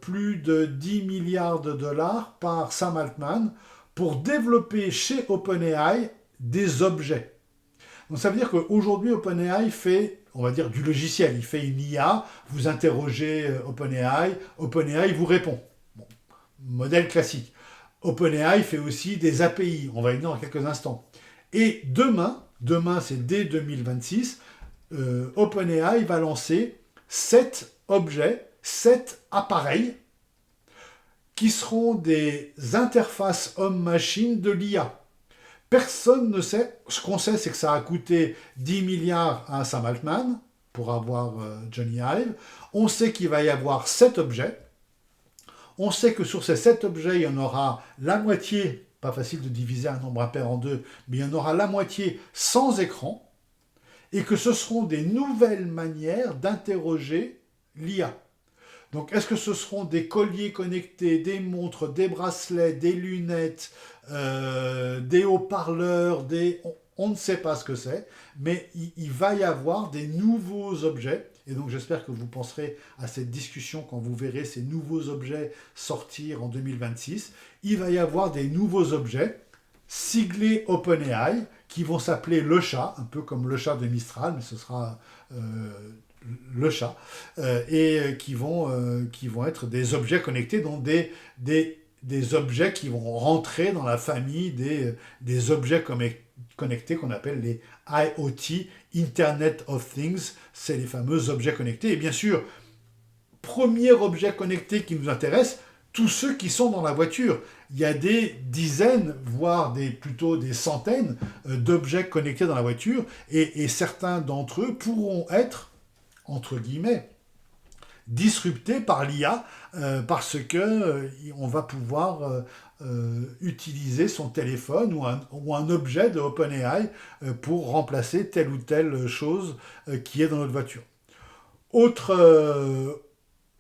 plus de 10 milliards de dollars par Sam Altman pour développer chez OpenAI des objets. Donc ça veut dire qu'aujourd'hui, OpenAI fait, on va dire, du logiciel. Il fait une IA, vous interrogez OpenAI, OpenAI vous répond. Bon, modèle classique. OpenAI fait aussi des API, on va y venir dans quelques instants. Et demain c'est dès 2026, OpenAI va lancer 7 objets, 7 appareils qui seront des interfaces homme-machine de l'IA. Personne ne sait. Ce qu'on sait, c'est que ça a coûté 10 milliards à Sam Altman pour avoir Johnny Ive. On sait qu'il va y avoir 7 objets. On sait que sur ces 7 objets, il y en aura la moitié, pas facile de diviser un nombre impair en deux, mais il y en aura la moitié sans écran, et que ce seront des nouvelles manières d'interroger l'IA. Donc, est-ce que ce seront des colliers connectés, des montres, des bracelets, des lunettes, des haut-parleurs, on ne sait pas ce que c'est, mais il va y avoir des nouveaux objets. Et donc, j'espère que vous penserez à cette discussion quand vous verrez ces nouveaux objets sortir en 2026. Il va y avoir des nouveaux objets siglés OpenAI qui vont s'appeler le chat, un peu comme le chat de Mistral, mais ce sera le chat, et qui vont être des objets connectés, donc des objets qui vont rentrer dans la famille des objets connectés qu'on appelle les IoT, Internet of Things, c'est les fameux objets connectés. Et bien sûr, premier objet connecté qui nous intéresse, tous ceux qui sont dans la voiture. Il y a des dizaines, voire plutôt des centaines d'objets connectés dans la voiture, et certains d'entre eux pourront être, entre guillemets, disruptés par l'IA, parce que on va pouvoir utiliser son téléphone ou un objet de OpenAI pour remplacer telle ou telle chose qui est dans notre voiture.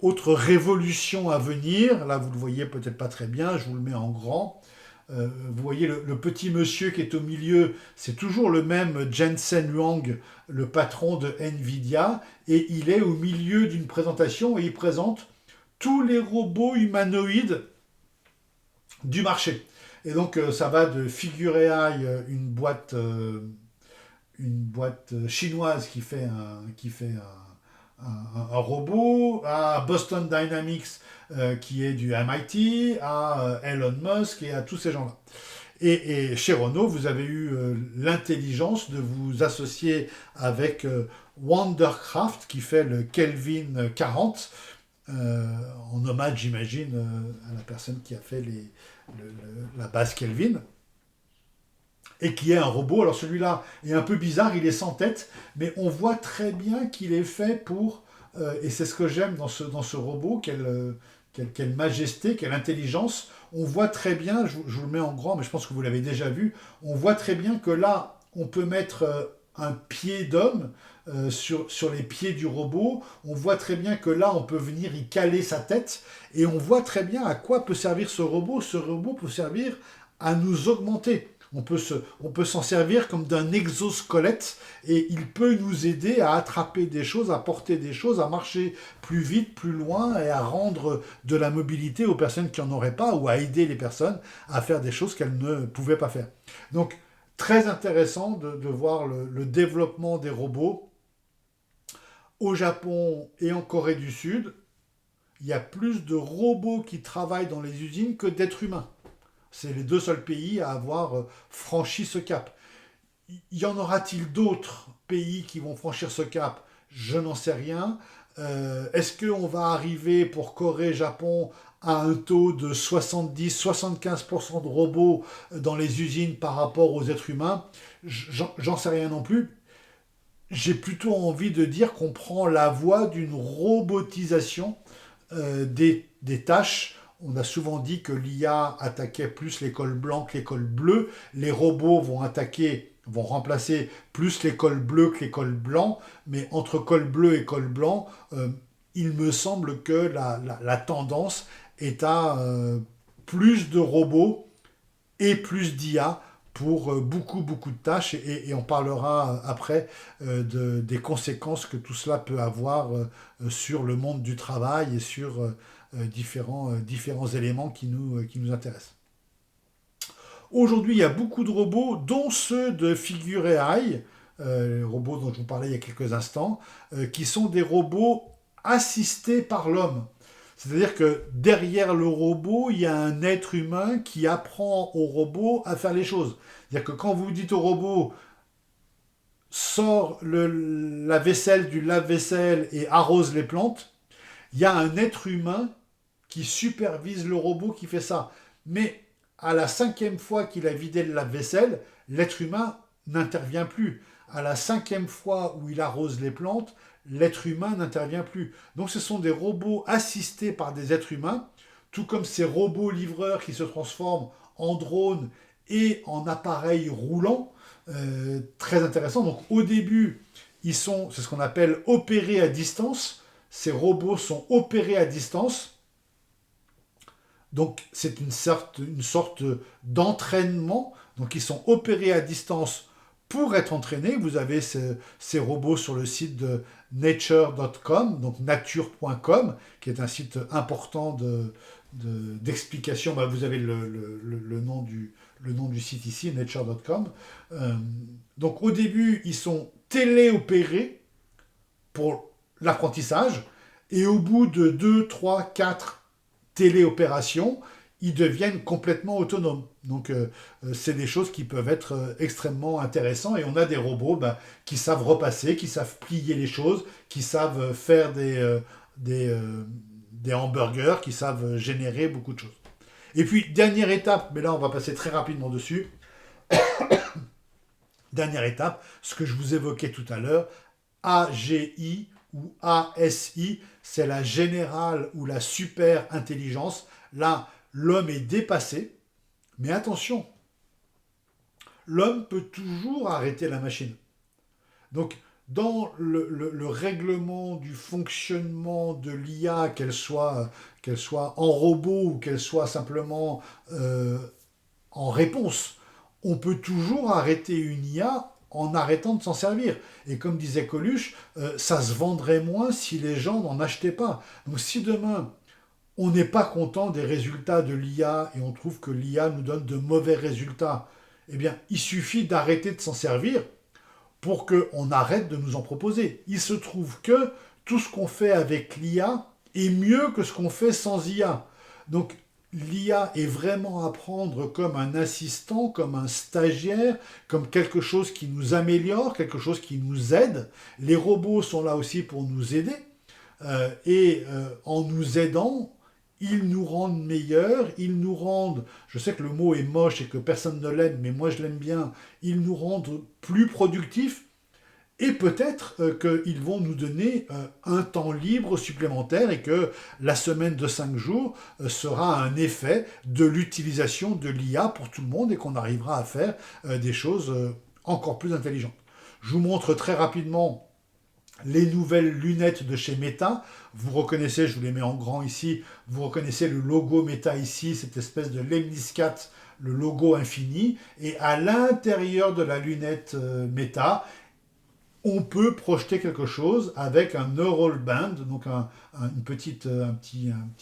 Autre révolution à venir, là vous le voyez peut-être pas très bien, je vous le mets en grand. Vous voyez le petit monsieur qui est au milieu, c'est toujours le même Jensen Huang, le patron de Nvidia, et il est au milieu d'une présentation et il présente tous les robots humanoïdes du marché. Et donc ça va de Figure AI, une boîte chinoise qui fait un robot, à Boston Dynamics qui est du MIT, à Elon Musk et à tous ces gens-là. Et chez Renault, vous avez eu l'intelligence de vous associer avec Wondercraft qui fait le Kelvin 40, en hommage, j'imagine, à la personne qui a fait la base Kelvin. Et qui est un robot. Alors celui-là est un peu bizarre, il est sans tête, mais on voit très bien qu'il est fait pour, et c'est ce que j'aime dans ce robot, quelle majesté, quelle intelligence. On voit très bien, je vous le mets en grand, mais je pense que vous l'avez déjà vu, on voit très bien que là, on peut mettre un pied d'homme sur les pieds du robot. On voit très bien que là, on peut venir y caler sa tête, et on voit très bien à quoi peut servir ce robot. Ce robot peut servir à nous augmenter. On peut s'en servir comme d'un exosquelette et il peut nous aider à attraper des choses, à porter des choses, à marcher plus vite, plus loin et à rendre de la mobilité aux personnes qui n'en auraient pas ou à aider les personnes à faire des choses qu'elles ne pouvaient pas faire. Donc, très intéressant de voir le développement des robots. Au Japon et en Corée du Sud, il y a plus de robots qui travaillent dans les usines que d'êtres humains. C'est les deux seuls pays à avoir franchi ce cap. Y en aura-t-il d'autres pays qui vont franchir ce cap? Je n'en sais rien. Est-ce qu'on va arriver pour Corée, Japon à un taux de 70-75% de robots dans les usines par rapport aux êtres humains? J'en sais rien non plus. J'ai plutôt envie de dire qu'on prend la voie d'une robotisation des tâches. On a souvent dit que l'IA attaquait plus les cols blancs que les cols bleus. Les robots vont remplacer plus les cols bleus que les cols blancs. Mais entre col bleu et col blanc, il me semble que la tendance est à plus de robots et plus d'IA pour beaucoup, beaucoup de tâches. Et on parlera après des conséquences que tout cela peut avoir sur le monde du travail et sur différents éléments qui nous intéressent. Aujourd'hui, il y a beaucoup de robots, dont ceux de Figure AI, les robots dont je vous parlais il y a quelques instants, qui sont des robots assistés par l'homme. C'est-à-dire que derrière le robot, il y a un être humain qui apprend au robot à faire les choses. C'est-à-dire que quand vous dites au robot « sors la vaisselle du lave-vaisselle et arrose les plantes », il y a un être humain qui supervise le robot qui fait ça. Mais à la 5e fois qu'il a vidé le lave-vaisselle, l'être humain n'intervient plus. À la 5e fois où il arrose les plantes, l'être humain n'intervient plus. Donc ce sont des robots assistés par des êtres humains, tout comme ces robots livreurs qui se transforment en drones et en appareils roulants. Très intéressant. Donc au début, c'est ce qu'on appelle opérés à distance. Ces robots sont opérés à distance. Donc c'est une sorte d'entraînement. Donc ils sont opérés à distance pour être entraînés. Vous avez ces robots sur le site de nature.com, donc nature.com, qui est un site important d'explication. Vous avez le nom du site ici, nature.com. Donc au début, ils sont téléopérés pour l'apprentissage, et au bout de 2, 3, 4 téléopérations, ils deviennent complètement autonomes. Donc c'est des choses qui peuvent être extrêmement intéressantes, et on a des robots qui savent repasser, qui savent plier les choses, qui savent faire des des hamburgers qui savent générer beaucoup de choses. Et puis, dernière étape, mais là on va passer très rapidement dessus, dernière étape, ce que je vous évoquais tout à l'heure, AGI ou ASI, c'est la générale ou la super intelligence. Là, l'homme est dépassé, mais attention, l'homme peut toujours arrêter la machine. Donc, dans le règlement du fonctionnement de l'IA, qu'elle soit en robot ou qu'elle soit simplement en réponse, on peut toujours arrêter une IA en arrêtant de s'en servir. Et comme disait Coluche, ça se vendrait moins si les gens n'en achetaient pas. Donc si demain, on n'est pas content des résultats de l'IA et on trouve que l'IA nous donne de mauvais résultats, eh bien, il suffit d'arrêter de s'en servir pour qu'on arrête de nous en proposer. Il se trouve que tout ce qu'on fait avec l'IA est mieux que ce qu'on fait sans IA. Donc l'IA est vraiment à prendre comme un assistant, comme un stagiaire, comme quelque chose qui nous améliore, quelque chose qui nous aide. Les robots sont là aussi pour nous aider. En nous aidant, ils nous rendent meilleurs, ils nous rendent, je sais que le mot est moche et que personne ne l'aime, mais moi je l'aime bien, ils nous rendent plus productifs et peut-être qu'ils vont nous donner un temps libre supplémentaire et que la semaine de 5 jours sera un effet de l'utilisation de l'IA pour tout le monde et qu'on arrivera à faire des choses encore plus intelligentes. Je vous montre très rapidement les nouvelles lunettes de chez Meta. Vous reconnaissez, je vous les mets en grand ici, vous reconnaissez le logo Meta ici, cette espèce de lemniscat, le logo infini. Et à l'intérieur de la lunette Meta, on peut projeter quelque chose avec un neural band, donc un petit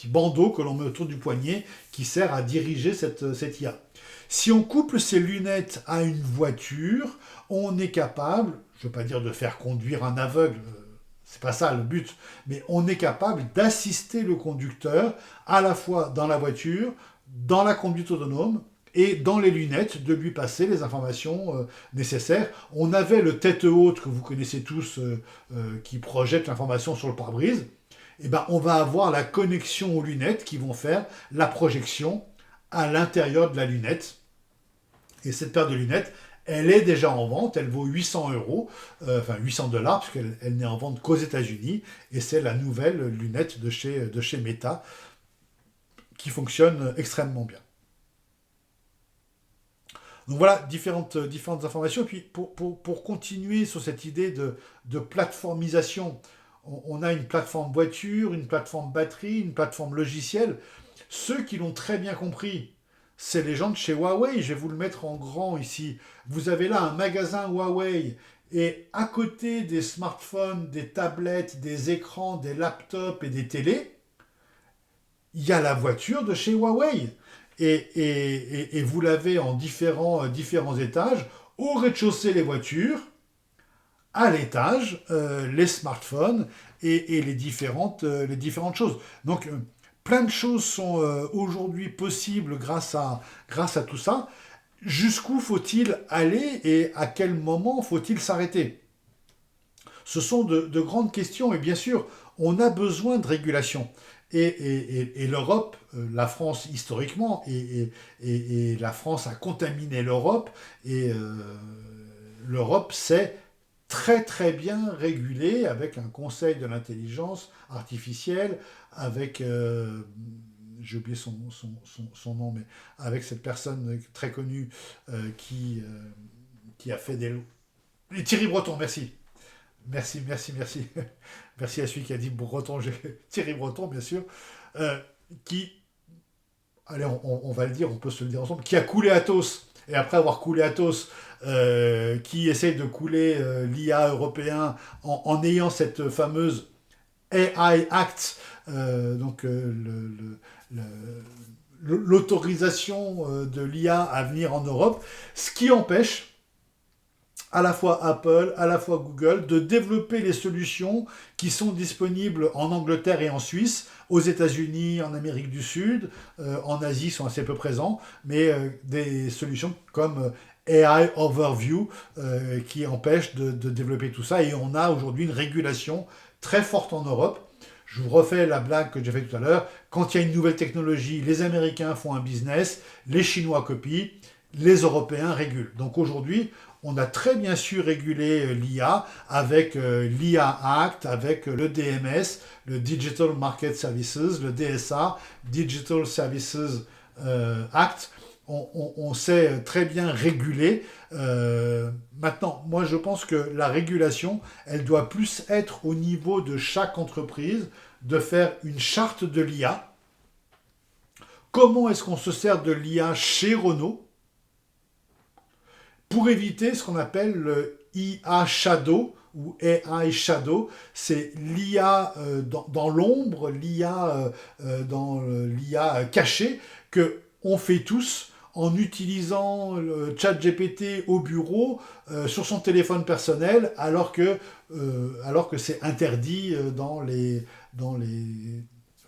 bandeau que l'on met autour du poignet qui sert à diriger cette IA. Si on couple ces lunettes à une voiture, on est capable, je ne veux pas dire de faire conduire un aveugle, c'est pas ça le but, mais on est capable d'assister le conducteur à la fois dans la voiture, dans la conduite autonome, et dans les lunettes, de lui passer les informations nécessaires. On avait le tête haute que vous connaissez tous, qui projette l'information sur le pare-brise. Et ben, on va avoir la connexion aux lunettes qui vont faire la projection à l'intérieur de la lunette. Et cette paire de lunettes, elle est déjà en vente, elle vaut 800 €, enfin 800 $, puisqu'elle n'est en vente qu'aux États-Unis. Et c'est la nouvelle lunette de chez Meta qui fonctionne extrêmement bien. Donc voilà, différentes informations. Et puis pour continuer sur cette idée de plateformisation, on a une plateforme voiture, une plateforme batterie, une plateforme logicielle. Ceux qui l'ont très bien compris, c'est les gens de chez Huawei. Je vais vous le mettre en grand ici. Vous avez là un magasin Huawei. Et à côté des smartphones, des tablettes, des écrans, des laptops et des télés, il y a la voiture de chez Huawei. Et vous l'avez en différents étages. Au rez-de-chaussée, les voitures. À l'étage, les smartphones et les différentes choses. Donc, plein de choses sont aujourd'hui possibles grâce à tout ça. Jusqu'où faut-il aller et à quel moment faut-il s'arrêter? Ce sont de grandes questions et bien sûr, on a besoin de régulation. Et l'Europe, la France historiquement, et la France a contaminé l'Europe, et l'Europe s'est très très bien régulée avec un conseil de l'intelligence artificielle, avec, j'ai oublié son nom, mais avec cette personne très connue qui a fait des... Thierry Breton, merci. Merci. Merci à celui qui a dit Breton, Thierry Breton, bien sûr, qui, allez, on va le dire, on peut se le dire ensemble, qui a coulé Atos, et après avoir coulé Atos, qui essaye de couler l'IA européen en ayant cette fameuse AI Act, donc l'autorisation de l'IA à venir en Europe, ce qui empêche à la fois Apple, à la fois Google, de développer les solutions qui sont disponibles en Angleterre et en Suisse, aux États-Unis, en Amérique du Sud, en Asie sont assez peu présents, mais des solutions comme AI Overview qui empêchent de développer tout ça. Et on a aujourd'hui une régulation très forte en Europe Je vous refais la blague que j'ai faite tout à l'heure. Quand il y a une nouvelle technologie, les Américains font un business, les Chinois copient, les Européens régulent. Donc aujourd'hui, on a très bien su réguler l'IA avec l'IA Act, avec le DMS, le Digital Market Services, le DSA, Digital Services Act. On sait très bien réguler. Maintenant, moi je pense que la régulation, elle doit plus être au niveau de chaque entreprise, de faire une charte de l'IA. Comment est-ce qu'on se sert de l'IA chez Renault pour éviter ce qu'on appelle le IA Shadow ou AI Shadow, c'est l'IA dans l'ombre, l'IA dans l'IA cachée que on fait tous en utilisant le chat GPT au bureau sur son téléphone personnel alors que c'est interdit dans les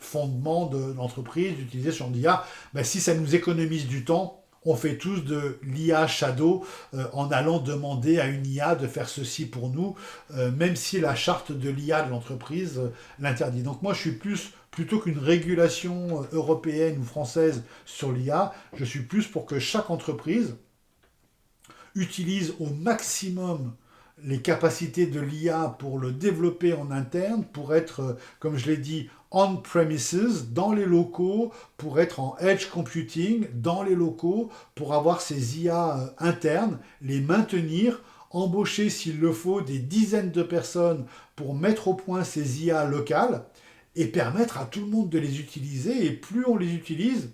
fondements de l'entreprise d'utiliser son IA. Ben, si ça nous économise du temps, on fait tous de l'IA Shadow en allant demander à une IA de faire ceci pour nous, même si la charte de l'IA de l'entreprise l'interdit. Donc moi, je suis plutôt qu'une régulation européenne ou française sur l'IA, je suis plus pour que chaque entreprise utilise au maximum les capacités de l'IA pour le développer en interne, pour être, comme je l'ai dit, on-premises, dans les locaux, pour être en edge computing, dans les locaux, pour avoir ces IA internes, les maintenir, embaucher s'il le faut des dizaines de personnes pour mettre au point ces IA locales et permettre à tout le monde de les utiliser. Et plus on les utilise,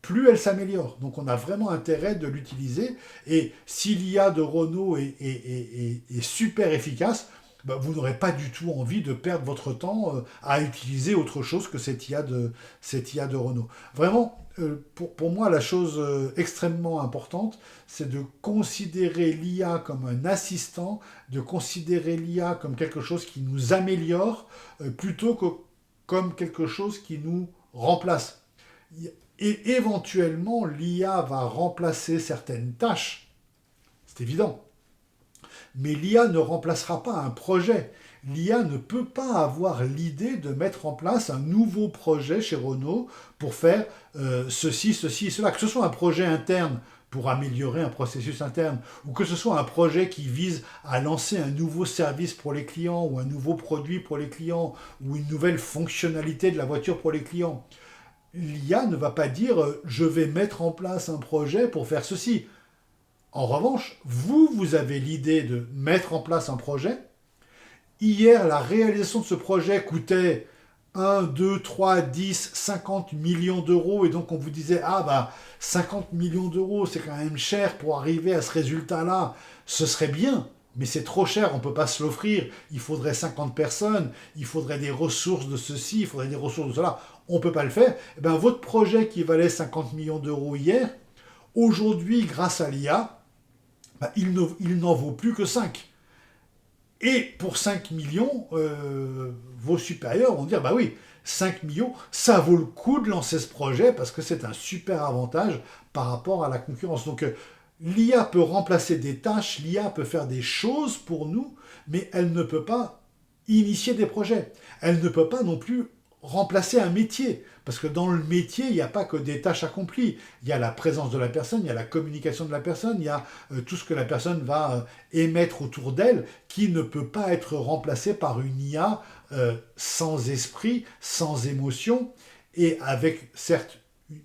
plus elle s'améliore. Donc on a vraiment intérêt de l'utiliser. Et si l'IA de Renault est super efficace, ben, vous n'aurez pas du tout envie de perdre votre temps à utiliser autre chose que cette IA de Renault. Vraiment, pour moi, la chose extrêmement importante, c'est de considérer l'IA comme un assistant, de considérer l'IA comme quelque chose qui nous améliore, plutôt que comme quelque chose qui nous remplace. Et éventuellement, l'IA va remplacer certaines tâches, c'est évident. Mais l'IA ne remplacera pas un projet. L'IA ne peut pas avoir l'idée de mettre en place un nouveau projet chez Renault pour faire ceci et cela. Que ce soit un projet interne pour améliorer un processus interne, ou que ce soit un projet qui vise à lancer un nouveau service pour les clients, ou un nouveau produit pour les clients, ou une nouvelle fonctionnalité de la voiture pour les clients. L'IA ne va pas dire je vais mettre en place un projet pour faire ceci. En revanche, vous avez l'idée de mettre en place un projet. Hier, la réalisation de ce projet coûtait 1, 2, 3, 10, 50 millions d'euros. Et donc, on vous disait, 50 millions d'euros, c'est quand même cher pour arriver à ce résultat-là. Ce serait bien, mais c'est trop cher, on ne peut pas se l'offrir. Il faudrait 50 personnes, il faudrait des ressources de ceci, il faudrait des ressources de cela. On ne peut pas le faire. Eh bien, votre projet qui valait 50 millions d'euros hier, aujourd'hui, grâce à l'IA, il n'en vaut plus que 5. Et pour 5 millions, vos supérieurs vont dire, bah oui, 5 millions, ça vaut le coup de lancer ce projet parce que c'est un super avantage par rapport à la concurrence. Donc l'IA peut remplacer des tâches, l'IA peut faire des choses pour nous, mais elle ne peut pas initier des projets. Elle ne peut pas non plus remplacer un métier. Parce que dans le métier, il n'y a pas que des tâches accomplies. Il y a la présence de la personne, il y a la communication de la personne, il y a tout ce que la personne va émettre autour d'elle qui ne peut pas être remplacé par une IA sans esprit, sans émotion et avec certes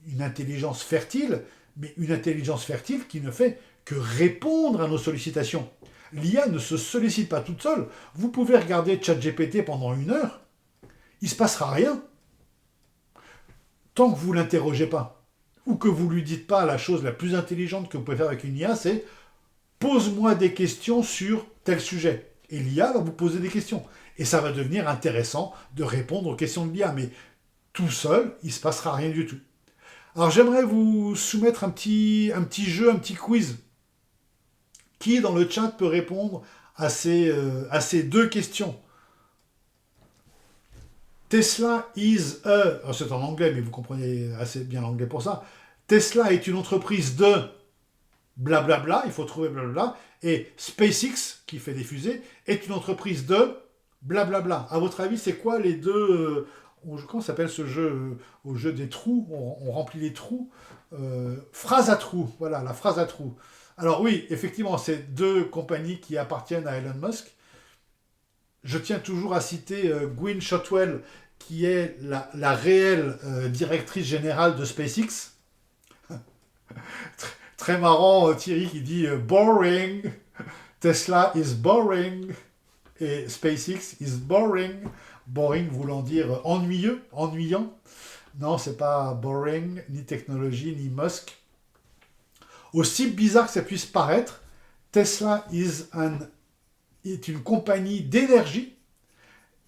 une intelligence fertile, mais une intelligence fertile qui ne fait que répondre à nos sollicitations. L'IA ne se sollicite pas toute seule. Vous pouvez regarder ChatGPT pendant 1 heure, il ne se passera rien. Tant que vous ne l'interrogez pas, ou que vous ne lui dites pas la chose la plus intelligente que vous pouvez faire avec une IA, c'est pose-moi des questions sur tel sujet. Et l'IA va vous poser des questions. Et ça va devenir intéressant de répondre aux questions de l'IA. Mais tout seul, il ne se passera rien du tout. Alors j'aimerais vous soumettre un petit jeu, un petit quiz. Qui dans le chat peut répondre à ces 2 questions? Tesla is a... Alors c'est en anglais, mais vous comprenez assez bien l'anglais pour ça. Tesla est une entreprise de blablabla, il faut trouver blablabla. Et SpaceX, qui fait des fusées, est une entreprise de blablabla. À votre avis, c'est quoi les deux... comment s'appelle ce jeu au jeu des trous, on remplit les trous. Phrase à trous, voilà, la phrase à trous. Alors oui, effectivement, c'est deux compagnies qui appartiennent à Elon Musk. Je tiens toujours à citer Gwynne Shotwell, qui est la réelle directrice générale de SpaceX. Très marrant, Thierry qui dit boring, Tesla is boring et SpaceX is boring. Boring voulant dire ennuyeux, ennuyant. Non, c'est pas boring, ni technologie, ni Musk. Aussi bizarre que ça puisse paraître, Tesla est une compagnie d'énergie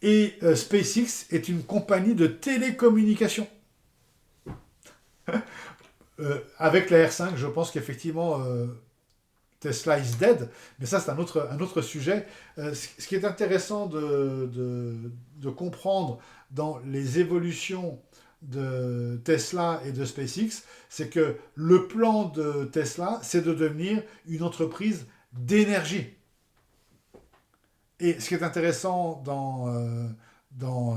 et SpaceX est une compagnie de télécommunications. Avec la R5, je pense qu'effectivement, Tesla is dead, mais ça c'est un autre sujet. Ce qui est intéressant de comprendre dans les évolutions de Tesla et de SpaceX, c'est que le plan de Tesla, c'est de devenir une entreprise d'énergie. Et ce qui est intéressant dans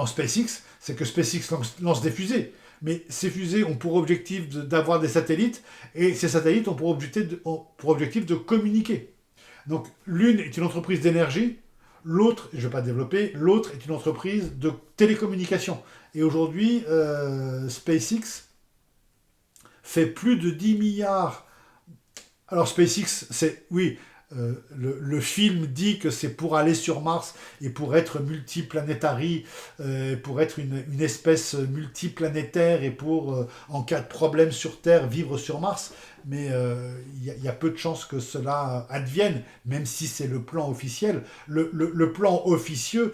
SpaceX, c'est que SpaceX lance des fusées. Mais ces fusées ont pour objectif d'avoir des satellites, et ces satellites ont pour objectif de communiquer. Donc l'une est une entreprise d'énergie, l'autre, je ne vais pas développer, l'autre est une entreprise de télécommunication. Et aujourd'hui, SpaceX fait plus de 10 milliards. Alors SpaceX, oui, le film dit que c'est pour aller sur Mars et pour être multiplanétari, pour être une espèce multiplanétaire et pour, en cas de problème sur Terre, vivre sur Mars. Mais y a peu de chances que cela advienne, même si c'est le plan officiel. Le plan officieux,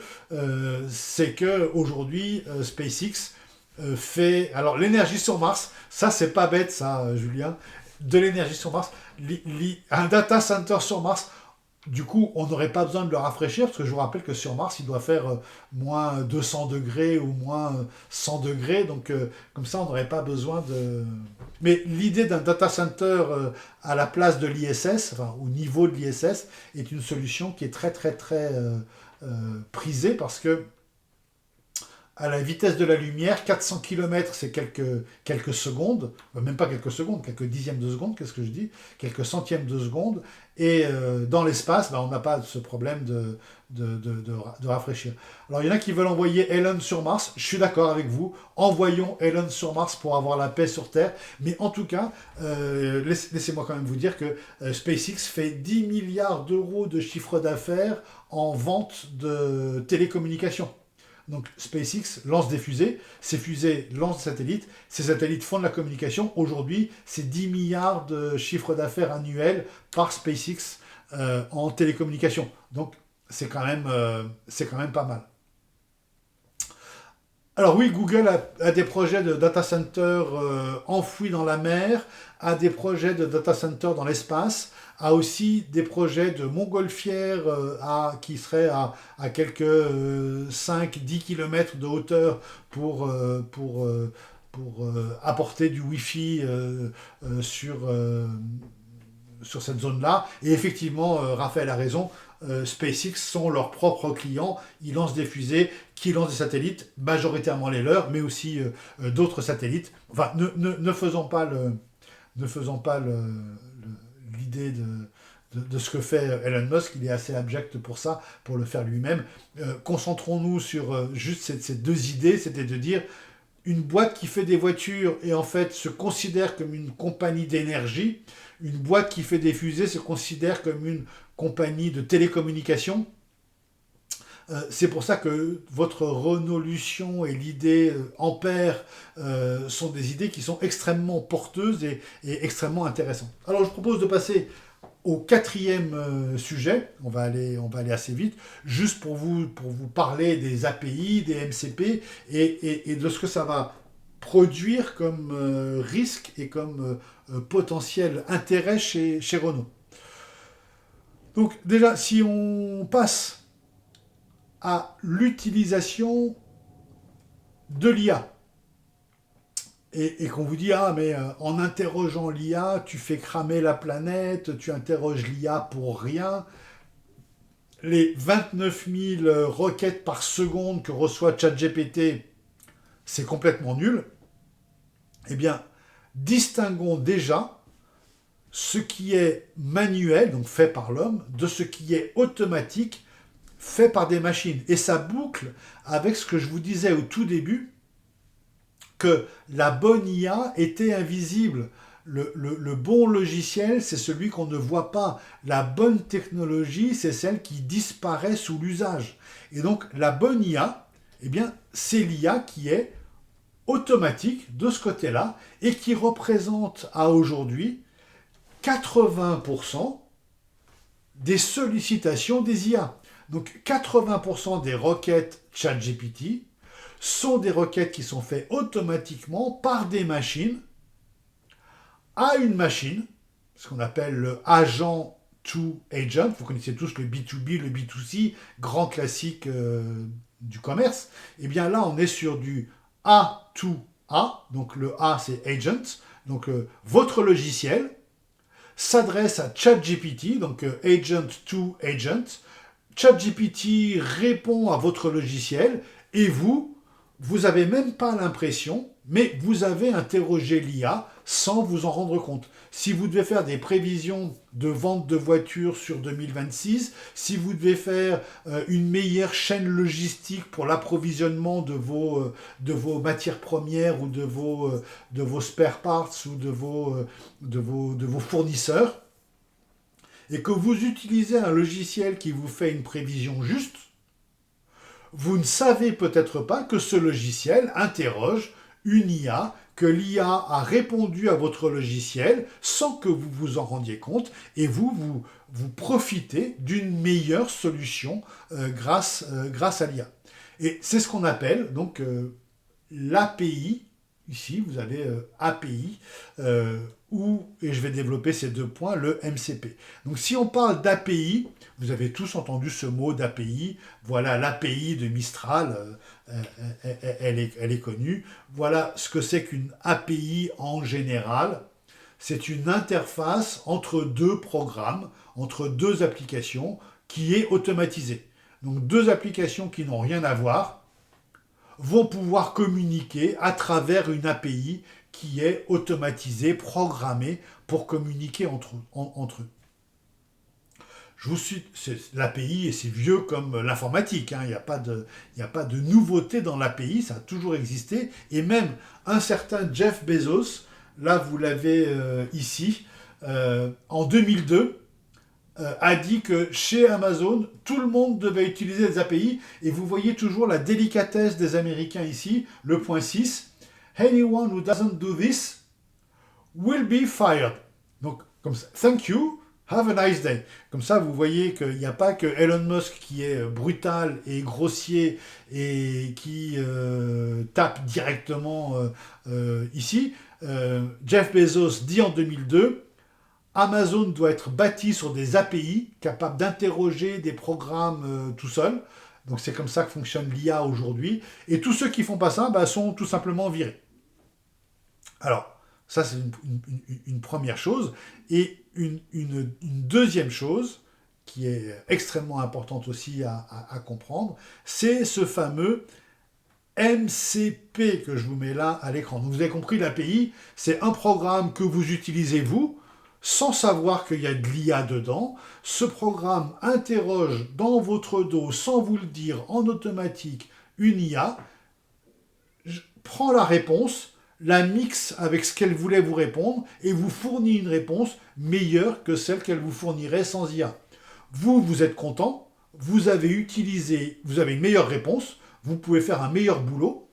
c'est que aujourd'hui SpaceX fait... Alors l'énergie sur Mars, ça c'est pas bête ça, Julien. De l'énergie sur Mars, un data center sur Mars, du coup, on n'aurait pas besoin de le rafraîchir, parce que je vous rappelle que sur Mars, il doit faire moins 200 degrés ou moins 100 degrés, donc comme ça, on n'aurait pas besoin de... Mais l'idée d'un data center à la place de l'ISS, enfin au niveau de l'ISS, est une solution qui est très très très prisée, parce que à la vitesse de la lumière, 400 km c'est quelques secondes, même pas quelques secondes, quelques dixièmes de seconde, qu'est-ce que je dis, quelques centièmes de seconde, et dans l'espace, on n'a pas ce problème de rafraîchir. Alors il y en a qui veulent envoyer Elon sur Mars, je suis d'accord avec vous, envoyons Elon sur Mars pour avoir la paix sur Terre, mais en tout cas, laissez-moi quand même vous dire que SpaceX fait 10 milliards d'euros de chiffre d'affaires en vente de télécommunications. Donc SpaceX lance des fusées, ces fusées lancent des satellites, ces satellites font de la communication. Aujourd'hui, c'est 10 milliards de chiffre d'affaires annuel par SpaceX en télécommunication. Donc c'est quand même pas mal. Alors oui, Google a des projets de data center enfouis dans la mer, a des projets de data center dans l'espace, a aussi des projets de montgolfières qui seraient à quelques 5-10 km de hauteur pour apporter du Wi-Fi sur cette zone-là. Et effectivement, Raphaël a raison, SpaceX sont leurs propres clients. Ils lancent des fusées qui lancent des satellites, majoritairement les leurs, mais aussi d'autres satellites. Enfin, ne faisons pas l'idée de ce que fait Elon Musk. Il est assez abject pour ça, pour le faire lui-même. Concentrons-nous sur juste ces deux idées, c'était de dire une boîte qui fait des voitures et en fait se considère comme une compagnie d'énergie, une boîte qui fait des fusées se considère comme une compagnie de télécommunications. C'est pour ça que votre Renault-Lution et l'idée Ampère sont des idées qui sont extrêmement porteuses et extrêmement intéressantes. Alors je propose de passer au quatrième sujet, on va aller assez vite, juste pour vous parler des API, des MCP et de ce que ça va produire comme risque et comme potentiel intérêt chez Renault. Donc déjà, si on passe à l'utilisation de l'IA, et qu'on vous dit, ah mais en interrogeant l'IA, tu fais cramer la planète, tu interroges l'IA pour rien. les 29 000 requêtes par seconde que reçoit ChatGPT, c'est complètement nul. Eh bien, distinguons déjà ce qui est manuel, donc fait par l'homme, de ce qui est automatique, fait par des machines. Et ça boucle avec ce que je vous disais au tout début, que la bonne IA était invisible. Le bon logiciel, c'est celui qu'on ne voit pas. La bonne technologie, c'est celle qui disparaît sous l'usage. Et donc, la bonne IA, eh bien, c'est l'IA qui est automatique de ce côté-là et qui représente à aujourd'hui 80% des sollicitations des IA. Donc 80% des requêtes ChatGPT sont des requêtes qui sont faites automatiquement par des machines à une machine, ce qu'on appelle le agent to agent. Vous connaissez tous le B2B, le B2C, grand classique du commerce. Et bien là, on est sur du A to A. Donc le A, c'est agent. Donc votre logiciel s'adresse à ChatGPT, donc agent to agent. ChatGPT répond à votre logiciel et vous n'avez même pas l'impression, mais vous avez interrogé l'IA sans vous en rendre compte. Si vous devez faire des prévisions de vente de voitures sur 2026, si vous devez faire une meilleure chaîne logistique pour l'approvisionnement de vos matières premières ou de vos spare parts ou de vos fournisseurs, et que vous utilisez un logiciel qui vous fait une prévision juste, vous ne savez peut-être pas que ce logiciel interroge une IA, que l'IA a répondu à votre logiciel sans que vous vous en rendiez compte, et vous profitez d'une meilleure solution grâce à l'IA. Et c'est ce qu'on appelle donc l'API. Ici, vous avez API, et je vais développer ces deux points, le MCP. Donc si on parle d'API, vous avez tous entendu ce mot d'API. Voilà l'API de Mistral, elle est connue. Voilà ce que c'est qu'une API en général. C'est une interface entre deux programmes, entre deux applications, qui est automatisée. Donc deux applications qui n'ont rien à voir vont pouvoir communiquer à travers une API qui est automatisée, programmée pour communiquer entre eux. L'API, et c'est vieux comme l'informatique, hein, il n'y a pas de nouveauté dans l'API, ça a toujours existé, et même un certain Jeff Bezos, là vous l'avez ici, en 2002, a dit que chez Amazon, tout le monde devait utiliser des API, et vous voyez toujours la délicatesse des Américains ici, le point 6. Anyone who doesn't do this will be fired. Donc, comme ça, thank you, have a nice day. Comme ça, vous voyez qu'il n'y a pas que Elon Musk qui est brutal et grossier et qui tape directement ici. Jeff Bezos dit en 2002, Amazon doit être bâti sur des API capables d'interroger des programmes tout seul. Donc c'est comme ça que fonctionne l'IA aujourd'hui. Et tous ceux qui font pas ça sont tout simplement virés. Alors, ça c'est une première chose. Et une deuxième chose qui est extrêmement importante aussi à comprendre, c'est ce fameux MCP que je vous mets là à l'écran. Donc vous avez compris, l'API, c'est un programme que vous utilisez vous, sans savoir qu'il y a de l'IA dedans. Ce programme interroge dans votre dos, sans vous le dire, en automatique, une IA, prend la réponse, la mixe avec ce qu'elle voulait vous répondre, et vous fournit une réponse meilleure que celle qu'elle vous fournirait sans IA. Vous êtes content, vous avez une meilleure réponse, vous pouvez faire un meilleur boulot,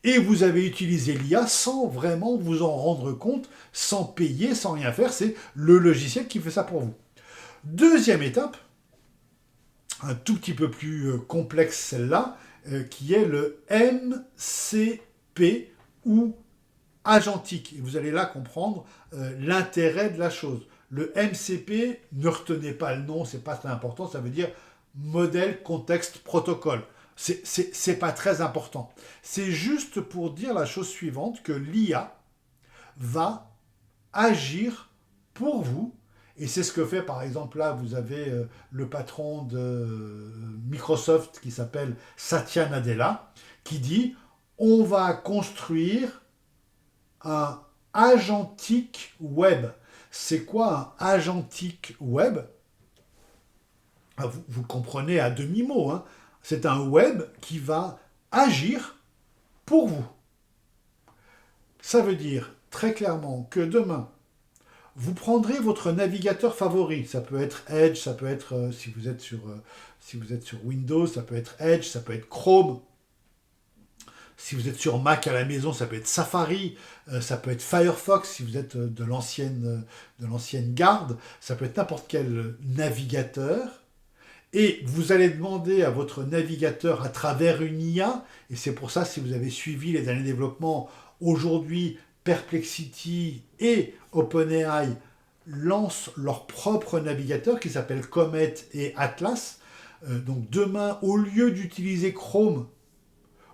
et vous avez utilisé l'IA sans vraiment vous en rendre compte, sans payer, sans rien faire. C'est le logiciel qui fait ça pour vous. Deuxième étape, un tout petit peu plus complexe celle-là, qui est le MCP ou agentique. Et vous allez là comprendre l'intérêt de la chose. Le MCP, ne retenez pas le nom, c'est pas très important, ça veut dire modèle, contexte, protocole. C'est pas très important. C'est juste pour dire la chose suivante, que l'IA va agir pour vous Et c'est ce que fait, par exemple, là, vous avez le patron de Microsoft qui s'appelle Satya Nadella, qui dit, on va construire un agentique web. C'est quoi un agentique web? Vous comprenez à demi-mot, hein. C'est un web qui va agir pour vous. Ça veut dire très clairement que demain, vous prendrez votre navigateur favori. Ça peut être Edge, ça peut être, si vous êtes sur Windows, ça peut être Edge, ça peut être Chrome. Si vous êtes sur Mac à la maison, ça peut être Safari, ça peut être Firefox si vous êtes de l'ancienne garde, ça peut être n'importe quel navigateur. Et vous allez demander à votre navigateur à travers une IA, et c'est pour ça, si vous avez suivi les derniers développements, aujourd'hui, Perplexity et OpenAI lancent leur propre navigateur qui s'appelle Comet et Atlas. Donc demain, au lieu d'utiliser Chrome,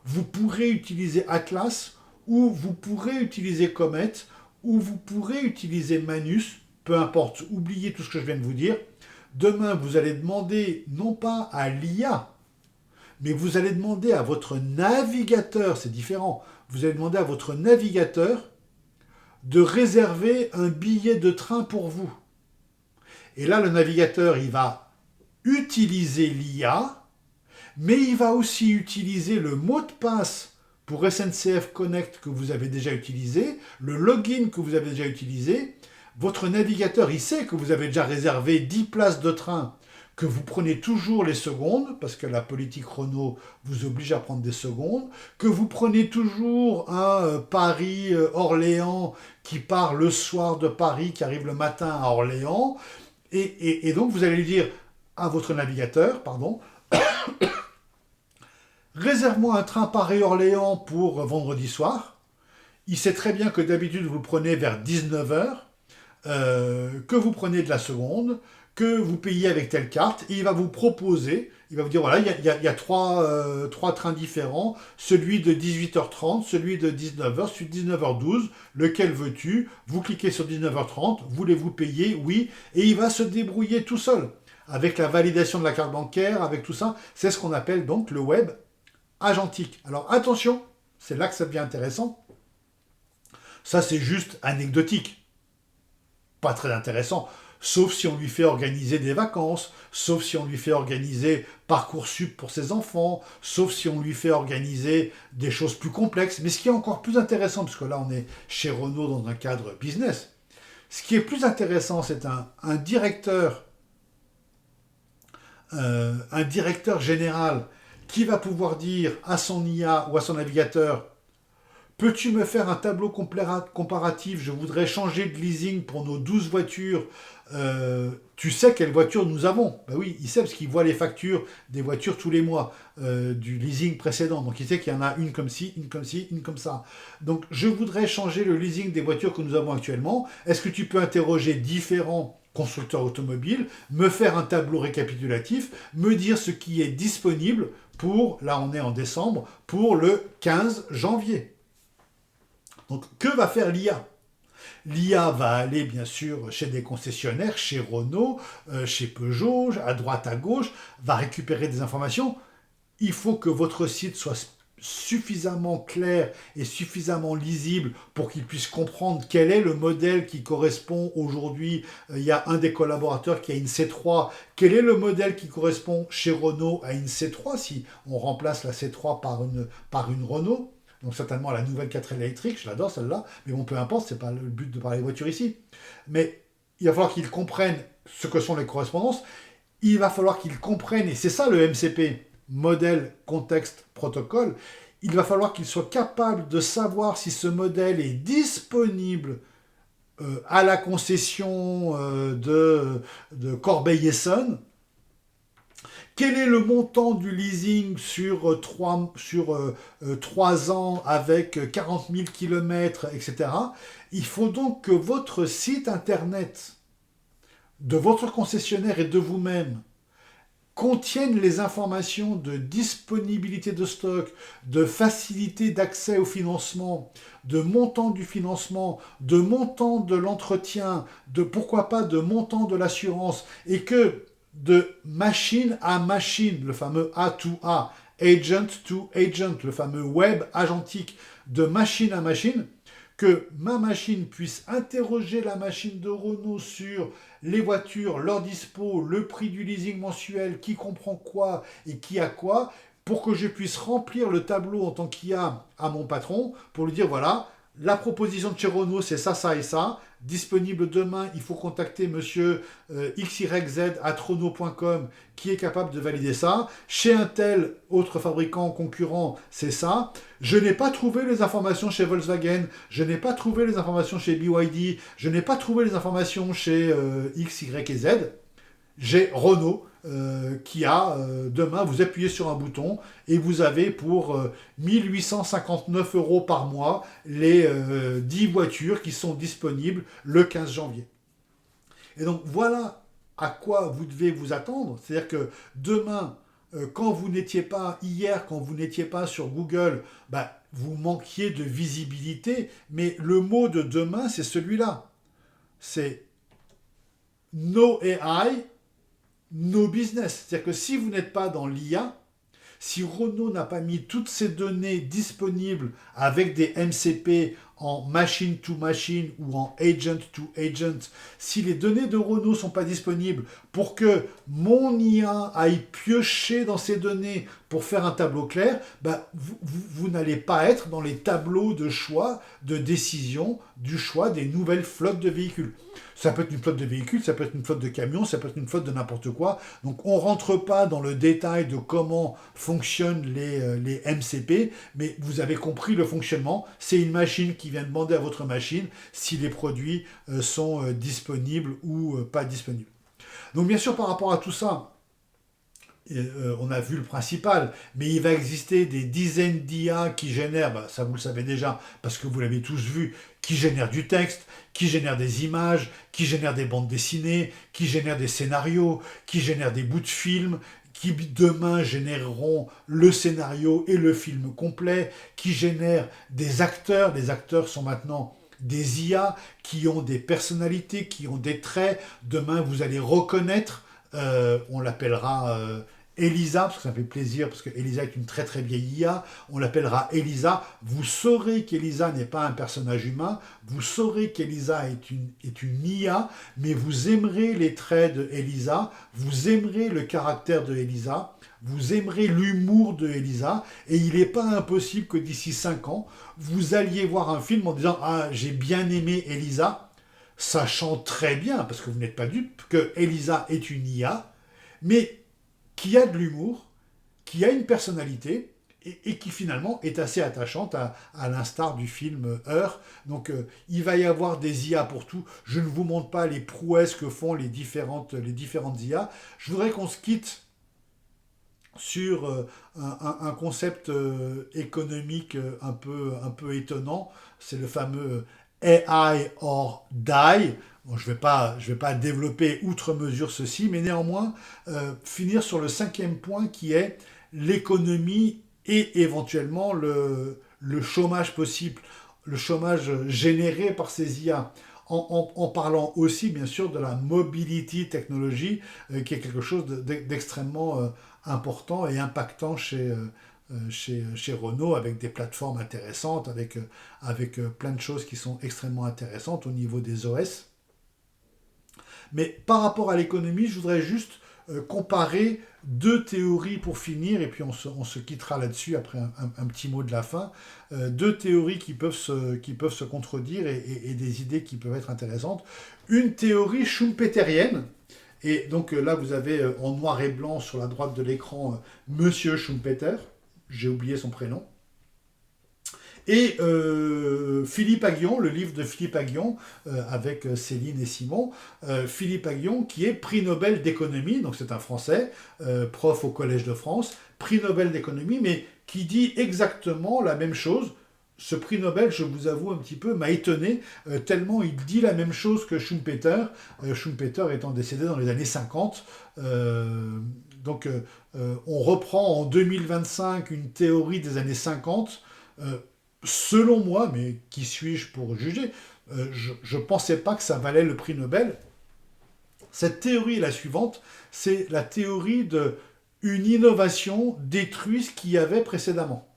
vous pourrez utiliser Atlas, ou vous pourrez utiliser Comet, ou vous pourrez utiliser Manus, peu importe, oubliez tout ce que je viens de vous dire. Demain, vous allez demander, non pas à l'IA, mais vous allez demander à votre navigateur, c'est différent, vous allez demander à votre navigateur de réserver un billet de train pour vous. Et là, le navigateur, il va utiliser l'IA, mais il va aussi utiliser le mot de passe pour SNCF Connect que vous avez déjà utilisé, le login que vous avez déjà utilisé. Votre navigateur, il sait que vous avez déjà réservé 10 places de train, que vous prenez toujours les secondes, parce que la politique chrono vous oblige à prendre des secondes, que vous prenez toujours un Paris-Orléans qui part le soir de Paris, qui arrive le matin à Orléans, et donc vous allez lui dire à votre navigateur, réserve-moi un train Paris-Orléans pour vendredi soir. Il sait très bien que d'habitude vous le prenez vers 19h, que vous prenez de la seconde, que vous payez avec telle carte, et il va vous proposer, il va vous dire, voilà, il y a trois trains différents, celui de 18h30, celui de 19h, celui de 19h12, lequel veux-tu? Vous cliquez sur 19h30, voulez-vous payer? Oui, et il va se débrouiller tout seul, avec la validation de la carte bancaire, avec tout ça. C'est ce qu'on appelle donc le web agentique. Alors attention, c'est là que ça devient intéressant. Ça, c'est juste anecdotique. Pas très intéressant. Sauf si on lui fait organiser des vacances, sauf si on lui fait organiser Parcoursup pour ses enfants, sauf si on lui fait organiser des choses plus complexes. Mais ce qui est encore plus intéressant, parce que là on est chez Renault dans un cadre business, ce qui est plus intéressant, c'est un directeur général qui va pouvoir dire à son IA ou à son navigateur: peux-tu me faire un tableau comparatif? Je voudrais changer de leasing pour nos 12 voitures. Tu sais quelle voiture nous avons? Ben oui, il sait parce qu'il voit les factures des voitures tous les mois du leasing précédent. Donc il sait qu'il y en a une comme ci, une comme ci, une comme ça. Donc je voudrais changer le leasing des voitures que nous avons actuellement. Est-ce que tu peux interroger différents constructeurs automobiles, me faire un tableau récapitulatif, me dire ce qui est disponible pour, là on est en décembre, pour le 15 janvier. Donc, que va faire l'IA? L'IA va aller, bien sûr, chez des concessionnaires, chez Renault, chez Peugeot, à droite, à gauche, va récupérer des informations. Il faut que votre site soit suffisamment clair et suffisamment lisible pour qu'il puisse comprendre quel est le modèle qui correspond aujourd'hui. Il y a un des collaborateurs qui a une C3. Quel est le modèle qui correspond chez Renault à une C3 si on remplace la C3 par une Renault? Donc certainement la nouvelle 4L électrique, je l'adore celle-là, mais bon, peu importe, c'est pas le but de parler de voiture ici. Mais il va falloir qu'ils comprennent ce que sont les correspondances, il va falloir qu'ils comprennent, et c'est ça le MCP, modèle, contexte, protocole, il va falloir qu'ils soient capables de savoir si ce modèle est disponible à la concession de Corbeil-Essonnes. Quel est le montant du leasing sur 3 ans avec 40 000 km, etc. Il faut donc que votre site internet de votre concessionnaire et de vous-même contiennent les informations de disponibilité de stock, de facilité d'accès au financement, de montant du financement, de montant de l'entretien, de pourquoi pas de montant de l'assurance, et que de machine à machine, le fameux A2A, agent to agent, le fameux web agentique, de machine à machine, que ma machine puisse interroger la machine de Renault sur les voitures, leur dispo, le prix du leasing mensuel, qui comprend quoi et qui a quoi, pour que je puisse remplir le tableau en tant qu'IA à mon patron, pour lui dire voilà, la proposition de chez Renault, c'est ça, ça et ça. Disponible demain, il faut contacter monsieur XYZ à Renault.com qui est capable de valider ça. Chez un tel autre fabricant concurrent, c'est ça. Je n'ai pas trouvé les informations chez Volkswagen, je n'ai pas trouvé les informations chez BYD, je n'ai pas trouvé les informations chez X, Y et Z. J'ai Renault qui a, demain, vous appuyez sur un bouton et vous avez pour 1859 € par mois les 10 voitures qui sont disponibles le 15 janvier. Et donc voilà à quoi vous devez vous attendre. C'est-à-dire que demain, quand vous n'étiez pas, hier, quand vous n'étiez pas sur Google, bah, vous manquiez de visibilité, mais le mot de demain, c'est celui-là. C'est No AI, no business. C'est-à-dire que si vous n'êtes pas dans l'IA, si Renault n'a pas mis toutes ces données disponibles avec des MCP en machine to machine ou en agent to agent, si les données de Renault ne sont pas disponibles pour que mon IA aille piocher dans ces données pour faire un tableau clair, bah, vous n'allez pas être dans les tableaux de choix, de décision, du choix des nouvelles flottes de véhicules. Ça peut être une flotte de véhicules, ça peut être une flotte de camions, ça peut être une flotte de n'importe quoi. Donc on ne rentre pas dans le détail de comment fonctionnent les MCP, mais vous avez compris le fonctionnement. C'est une machine qui vient demander à votre machine si les produits sont disponibles ou pas disponibles. Donc bien sûr, par rapport à tout ça, on a vu le principal, mais il va exister des dizaines d'IA qui génèrent, bah, ça vous le savez déjà, parce que vous l'avez tous vu, qui génèrent du texte, qui génèrent des images, qui génèrent des bandes dessinées, qui génèrent des scénarios, qui génèrent des bouts de films, qui demain généreront le scénario et le film complet, qui génèrent des acteurs. Les acteurs sont maintenant des IA qui ont des personnalités, qui ont des traits. Demain, vous allez reconnaître, on l'appellera Elisa, parce que ça me fait plaisir, parce que Elisa est une très très vieille IA, on l'appellera Elisa. Vous saurez qu'Elisa n'est pas un personnage humain, vous saurez qu'Elisa est une IA, mais vous aimerez les traits de Elisa, vous aimerez le caractère de Elisa, vous aimerez l'humour de Elisa, et il n'est pas impossible que d'ici 5 ans, vous alliez voir un film en disant « Ah, j'ai bien aimé Elisa », sachant très bien, parce que vous n'êtes pas dupe, que Elisa est une IA, mais qui a de l'humour, qui a une personnalité, et qui finalement est assez attachante à l'instar du film Heure. Donc il va y avoir des IA pour tout. Je ne vous montre pas les prouesses que font les différentes IA. Je voudrais qu'on se quitte sur un concept économique un peu étonnant. C'est le fameux AI or die. Bon, je vais pas développer outre mesure ceci, mais néanmoins finir sur le 5e point qui est l'économie et éventuellement le chômage possible, le chômage généré par ces IA. En parlant aussi bien sûr de la mobility technology, qui est quelque chose d'extrêmement important et impactant chez Renault, avec des plateformes intéressantes, avec plein de choses qui sont extrêmement intéressantes au niveau des OS. Mais par rapport à l'économie, je voudrais juste comparer deux théories pour finir, et puis on se quittera là-dessus après un petit mot de la fin. Deux théories qui peuvent se contredire et des idées qui peuvent être intéressantes. Une théorie schumpeterienne, et donc là vous avez en noir et blanc sur la droite de l'écran Monsieur Schumpeter, j'ai oublié son prénom. Et Philippe Aghion, le livre de Philippe Aghion, avec Céline et Simon, Philippe Aghion, qui est prix Nobel d'économie, donc c'est un Français, prof au Collège de France, prix Nobel d'économie, mais qui dit exactement la même chose. Ce prix Nobel, je vous avoue un petit peu, m'a étonné, tellement il dit la même chose que Schumpeter, Schumpeter étant décédé dans les années 50, Donc on reprend en 2025 une théorie des années 50. Selon moi, mais qui suis-je pour juger, je ne pensais pas que ça valait le prix Nobel. Cette théorie est la suivante, c'est la théorie de une innovation détruit ce qu'il y avait précédemment.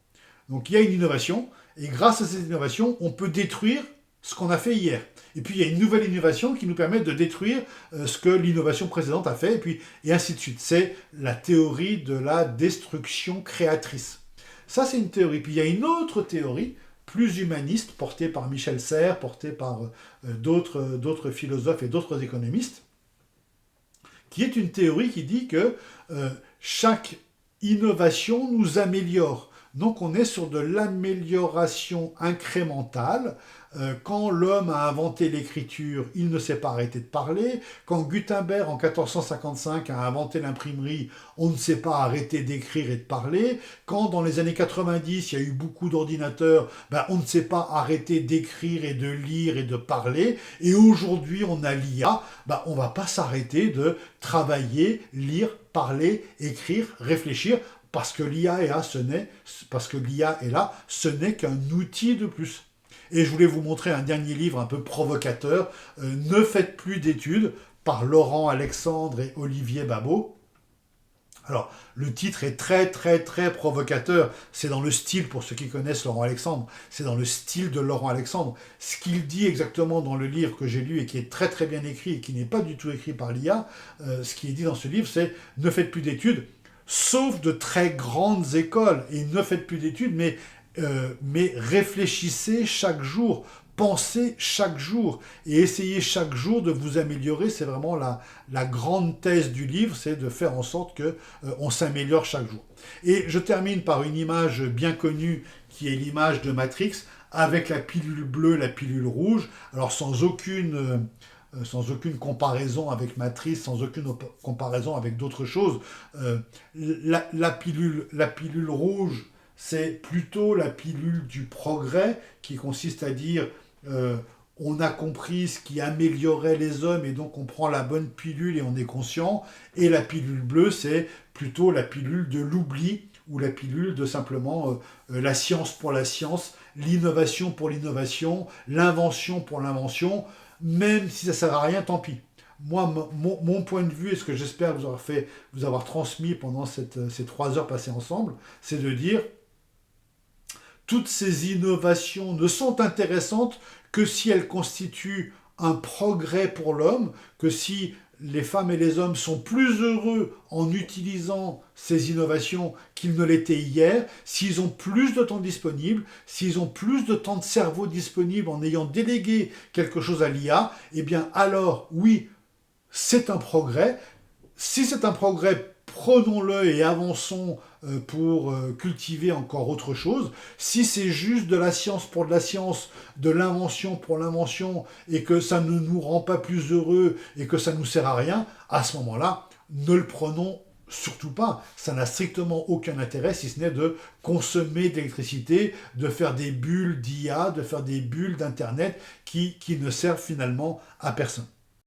Donc il y a une innovation, et grâce à cette innovation, on peut détruire ce qu'on a fait hier. Et puis il y a une nouvelle innovation qui nous permet de détruire ce que l'innovation précédente a fait, et ainsi de suite. C'est la théorie de la destruction créatrice. Ça, c'est une théorie. Puis il y a une autre théorie, plus humaniste, portée par Michel Serres, portée par d'autres philosophes et d'autres économistes, qui est une théorie qui dit que chaque innovation nous améliore. Donc on est sur de l'amélioration incrémentale. Quand l'homme a inventé l'écriture, il ne s'est pas arrêté de parler. Quand Gutenberg, en 1455, a inventé l'imprimerie, on ne s'est pas arrêté d'écrire et de parler. Quand, dans les années 90, il y a eu beaucoup d'ordinateurs, on ne s'est pas arrêté d'écrire et de lire et de parler. Et aujourd'hui, on a l'IA, on ne va pas s'arrêter de travailler, lire, parler, écrire, réfléchir, parce que l'IA est là, ce n'est qu'un outil de plus. Et je voulais vous montrer un dernier livre un peu provocateur, Ne faites plus d'études, par Laurent Alexandre et Olivier Babot. Alors, le titre est très très très provocateur, c'est dans le style, pour ceux qui connaissent Laurent Alexandre, c'est dans le style de Laurent Alexandre. Ce qu'il dit exactement dans le livre que j'ai lu et qui est très très bien écrit et qui n'est pas du tout écrit par l'IA, ce qui est dit dans ce livre, c'est « Ne faites plus d'études », sauf de très grandes écoles, et ne faites plus d'études, mais réfléchissez chaque jour, pensez chaque jour, et essayez chaque jour de vous améliorer. C'est vraiment la grande thèse du livre, c'est de faire en sorte qu'on s'améliore chaque jour. Et je termine par une image bien connue, qui est l'image de Matrix, avec la pilule bleue, la pilule rouge, alors sans aucune comparaison avec Matrix, sans aucune comparaison avec d'autres choses. La pilule rouge, c'est plutôt la pilule du progrès, qui consiste à dire on a compris ce qui améliorait les hommes et donc on prend la bonne pilule et on est conscient. Et la pilule bleue, c'est plutôt la pilule de l'oubli, ou la pilule de simplement la science pour la science, l'innovation pour l'innovation, l'invention pour l'invention. Même si ça ne sert à rien, tant pis. Moi, mon point de vue, et ce que j'espère vous avoir transmis pendant ces 3 heures passées ensemble, c'est de dire toutes ces innovations ne sont intéressantes que si elles constituent un progrès pour l'homme, que si les femmes et les hommes sont plus heureux en utilisant ces innovations qu'ils ne l'étaient hier, s'ils ont plus de temps disponible, s'ils ont plus de temps de cerveau disponible en ayant délégué quelque chose à l'IA, eh bien alors, oui, c'est un progrès. Si c'est un progrès, prenons-le et avançons pour cultiver encore autre chose. Si c'est juste de la science pour de la science, de l'invention pour l'invention, et que ça ne nous rend pas plus heureux et que ça ne nous sert à rien, à ce moment-là, ne le prenons surtout pas. Ça n'a strictement aucun intérêt, si ce n'est de consommer de l'électricité, de faire des bulles d'IA, de faire des bulles d'Internet qui ne servent finalement à personne.